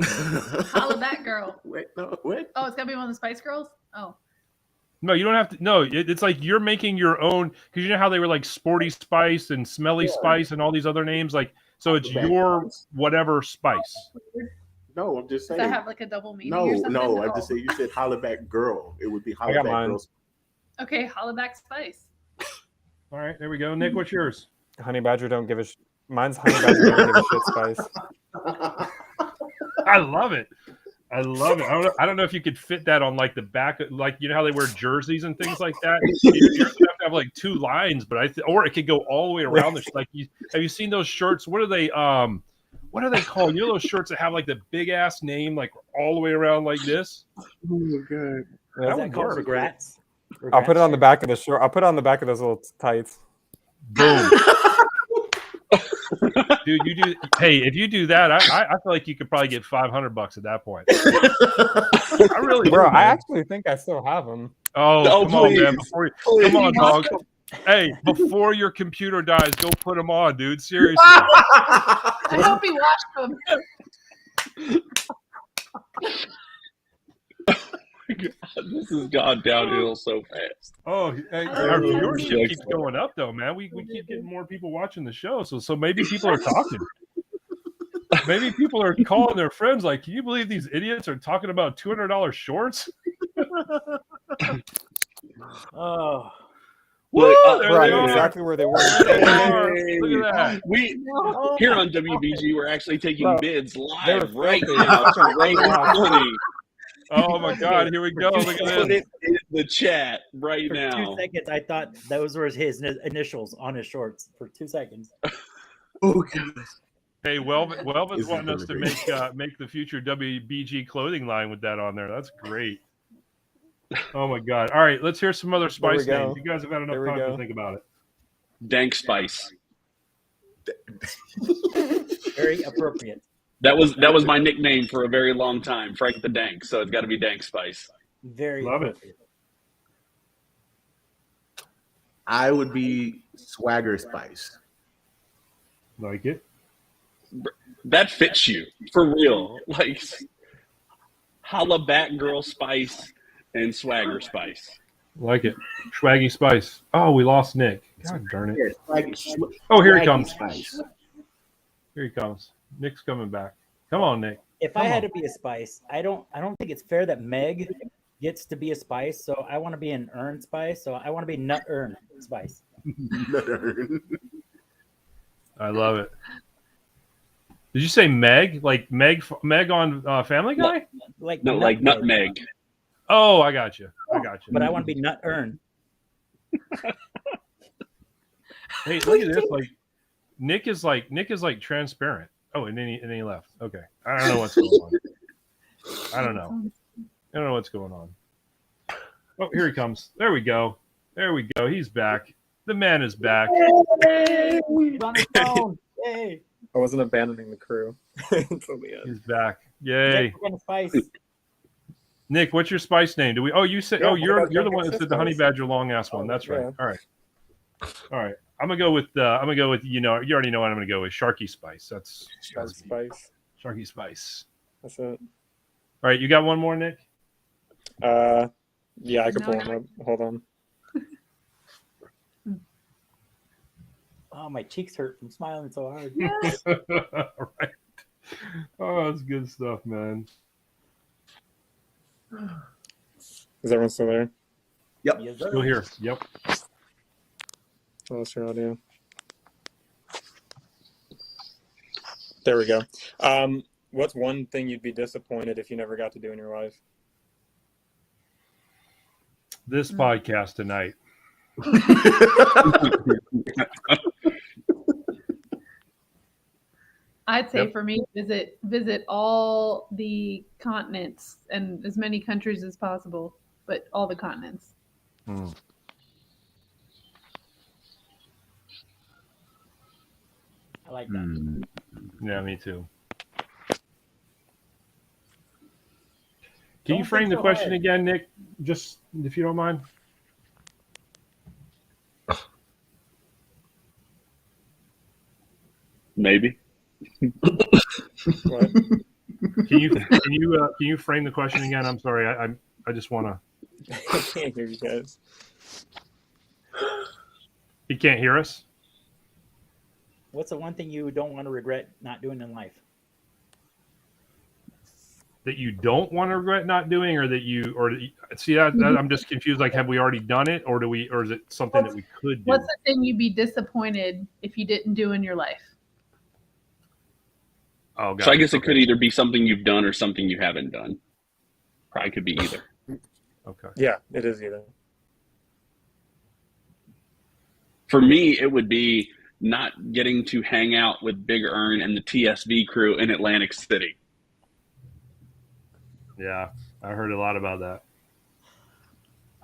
Holla Back girl. Wait, no, what? Oh, it's gotta be one of the Spice Girls. Oh, No, you don't have to. No, it's like you're making your own, because you know how they were like Sporty Spice and Smelly Spice and all these other names. Like, so it's your whatever spice. No, I'm just does saying. that have like a double meaning? or something? No. I just said you said Holla Back girl. It would be Holla got Back mine. girls. Okay, Holla Back Spice. All right, there we go. Nick, what's yours? Honey Badger don't give a mine's Honey Badger don't give a shit spice. I love it. I don't know if you could fit that on like the back, like you know how they wear jerseys and things like that. You have to have like two lines, but or it could go all the way around. Like, have you seen those shirts? What are they called? You know those shirts that have like the big ass name, like all the way around like this? Oh my god! What is that called? Regrets? I'll put it on the back of the short. I'll put it on the back of those little tights. Boom. Dude, you do. Hey, if you do that, I feel like you could probably get $500 at that point. I really, Bro, do, I actually think I still have them. Oh, come on, man! Come on, dog. Awesome. Hey, before your computer dies, go put them on, dude. Seriously. I hope he watched them. This has gone downhill so fast. Oh, hey, our viewership keeps going up, though, man. We keep getting more people watching the show, so maybe people are talking. Maybe people are calling their friends like, "Can you believe these idiots are talking about $200 shorts?" Oh. Woo! There Right, they are. exactly where they were. Hey. Look at that. We here on WBG, we're actually taking Bro, bids they live were right filthy. now to raise money. Oh my God! Here we go. Look at Put this. it in the chat right For now. 2 seconds, I thought those were his initials on his shorts. For 2 seconds. Oh god! Hey, Welvin's This is wanting us to gonna make the future WBG clothing line with that on there. That's great. Oh my God! All right, let's hear some other spice go. names. You guys have had enough There we time to go. think about it. Dank Spice. Very appropriate. That was my nickname for a very long time, Frank the Dank. So it's got to be Dank Spice. Very Love it. appropriate. I would be Swagger Spice. Like it? That fits you for real. Like Holla Back Girl Spice and Swagger Spice. Like it. Swaggy Spice. Oh, we lost Nick. God darn it. Yeah, Oh, here he Swaggy comes. Spice. Here he comes. Nick's coming back. Come on, Nick. If I had to be a spice, I don't think it's fair that Meg gets to be a spice. So I want to be an Earn Spice. So I want to be Nut Earn Spice. I love it. Did you say Meg? Like Meg on Family Guy? Like No, like Nutmeg. Oh, I got you. But I want to be Nut Earn. Hey, look at this. Like Nick is like transparent. Oh, and then he left. Okay, I don't know what's going on. I don't know what's going on. Oh, here he comes. There we go. He's back. The man is back. Hey, he's on his phone. Yay. I wasn't abandoning the crew. He's back. Yay. Nick, we're gonna spice. Nick, what's your spice name? Do we? Oh, you said. Yeah, Oh, you're the Dunkin' one that said the Sisters. honey badger long ass one. That's right. Yeah. All right. I'm gonna go with. You already know what I'm gonna go with. Sharky spice. That's Spice. Sharky spice. That's it. All right, you got one more, Nick? Yeah, I could No, pull them up. Hold on. Oh, my cheeks hurt from smiling so hard. All right. Oh, that's good stuff, man. Is everyone still there? Yep. Yes, sir. Still here. Yep. Oh, that's your audio. There we go. What's one thing you'd be disappointed if you never got to do in your life? This podcast tonight. I'd say Yep. for me, visit all the continents and as many countries as possible, but all the continents. Hmm. I like that. Yeah, me too. Can you Don't frame think the so question hard. again, Nick? Just if you don't mind. Maybe. What? Can you frame the question again? I'm sorry. I just want to. I can't hear you guys. He can't hear us. What's the one thing you don't want to regret not doing in life? That you don't want to regret not doing, or that you, or see that I'm just confused. Like, have we already done it, or or is it something that we could do? What's the thing you'd be disappointed if you didn't do in your life? Oh, So I guess it could either be something you've done or something you haven't done. Probably could be either. Okay. Yeah, it is either. For me, it would be not getting to hang out with Big Earn and the TSV crew in Atlantic City. Yeah, I heard a lot about that.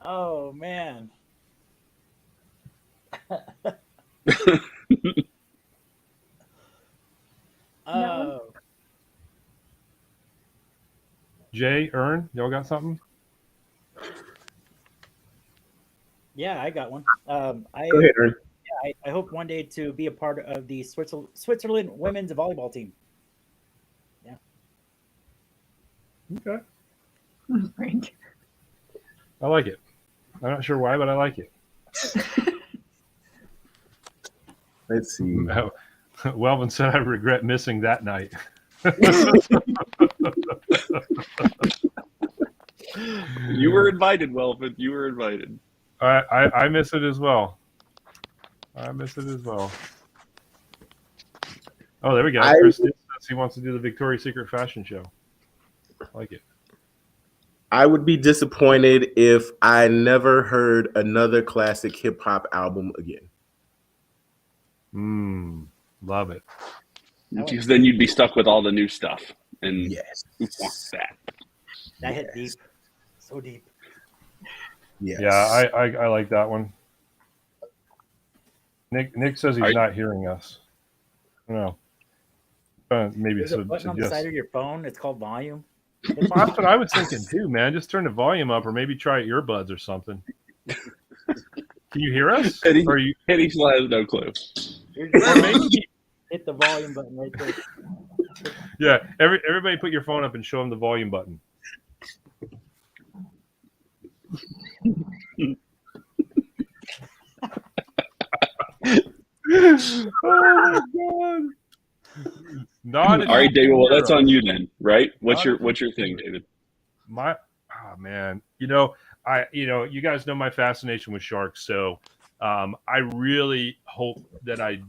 Oh man. Oh, Jay, Earn, y'all got something? yeah, I got one. Go ahead, Ern. I hope one day to be a part of the Switzerland women's volleyball team. Okay. Frank. I like it. I'm not sure why, but I like it. Let's see. Welvin said I regret missing that night. You were invited, Welvin. You were invited. I miss it as well. Oh, there we go. Chris says he wants to do the Victoria's Secret fashion show. I like it. I would be disappointed if I never heard another classic hip hop album again. Love it. Because then you'd be stuck with all the new stuff. And Yes. who wants that? That hit deep, so deep. Yes. Yeah, I like that one. Nick says he's Are you- not hearing us. No. Maybe There's a button on the side of your phone. It's called volume. Well, that's what I was thinking too, man. Just turn the volume up, or maybe try earbuds or something. Can you hear us? Eddie, Or you? Eddie still has no clue. You're Or just maybe, hit the volume button right there. yeah. Everybody, put your phone up and show them the volume button. Oh my god! Not All right, David. Well, that's on you then, right? What's your thing, David? Man, you guys know my fascination with sharks, so I really hope that I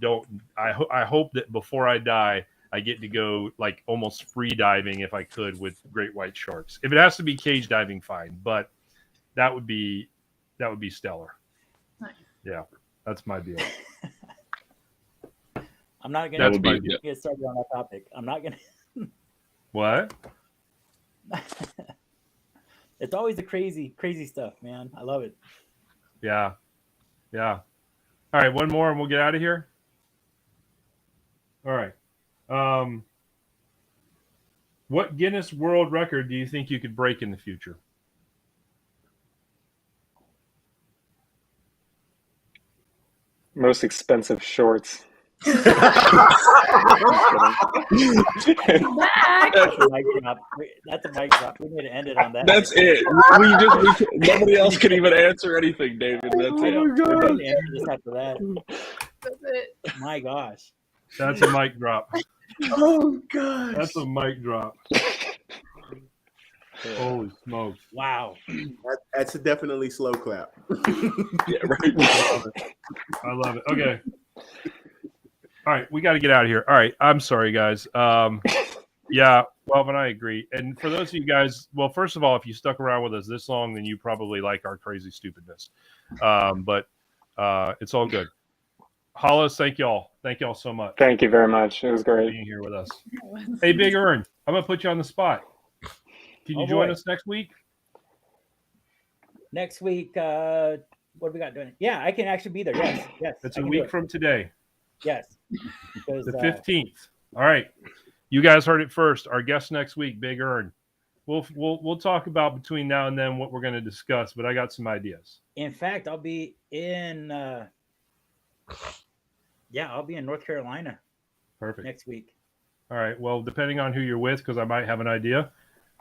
hope that before I die, I get to go like almost free diving if I could with great white sharks. If it has to be cage diving, fine, but that would be stellar. Nice. Yeah, that's my deal. I'm not That gonna would be- get started on that topic. I'm not gonna. What? It's always the crazy stuff, man. I love it. Yeah. Yeah. All right, one more and we'll get out of here. All right. What Guinness World Record do you think you could break in the future? Most expensive shorts. Back. That's a mic drop. That's a mic drop. We need to end it on that. That's it. Nobody else can even answer anything, David. That's it. We need to end this after that. That's it. My gosh. That's a mic drop. Oh gosh. That's a mic drop. Holy smokes. Wow. That's a definitely slow clap. Yeah, right. I love it. Okay. All right, we got to get out of here. All right, I'm sorry, guys. Yeah, well, but I agree. And for those of you guys, well, first of all, if you stuck around with us this long, then you probably like our crazy stupidness. But it's all good. Hollas, thank y'all. Thank y'all so much. Thank you very much. It was for great. being here with us. Hey, Big Earn, I'm gonna put you on the spot. Can you join us next week? Next week, what do we got doing? Yeah, I can actually be there. Yes, yes. It's a week from today. Yes. Because, the 15th. All right. You guys heard it first. Our guest next week, Big Earn. We'll talk about between now and then what we're going to discuss, but I got some ideas. In fact, I'll be in I'll be in North Carolina. Perfect. Next week. All right. Well, depending on who you're with, because I might have an idea,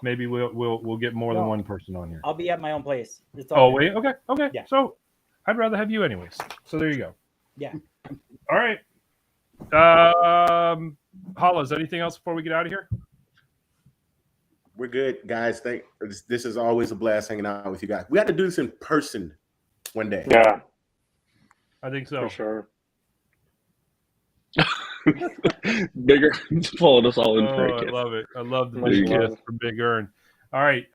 maybe we'll get more than one person on here. I'll be at my own place. Wait. Okay. Yeah. So I'd rather have you anyways. So there you go. Yeah. All right. Hollas, anything else before we get out of here? We're good, guys. This is always a blast hanging out with you guys. We have to do this in person one day. Yeah, I think so. for sure. Bigger pulling us all in for a I kiss. love it. I love the Much big love. kiss from Big Earn. All right.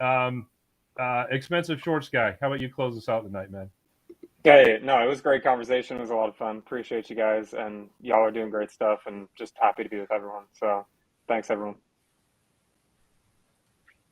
Expensive shorts guy. How about you close us out tonight, man? Hey, no, it was a great conversation. It was a lot of fun. Appreciate you guys, and y'all are doing great stuff, and just happy to be with everyone. So thanks, everyone.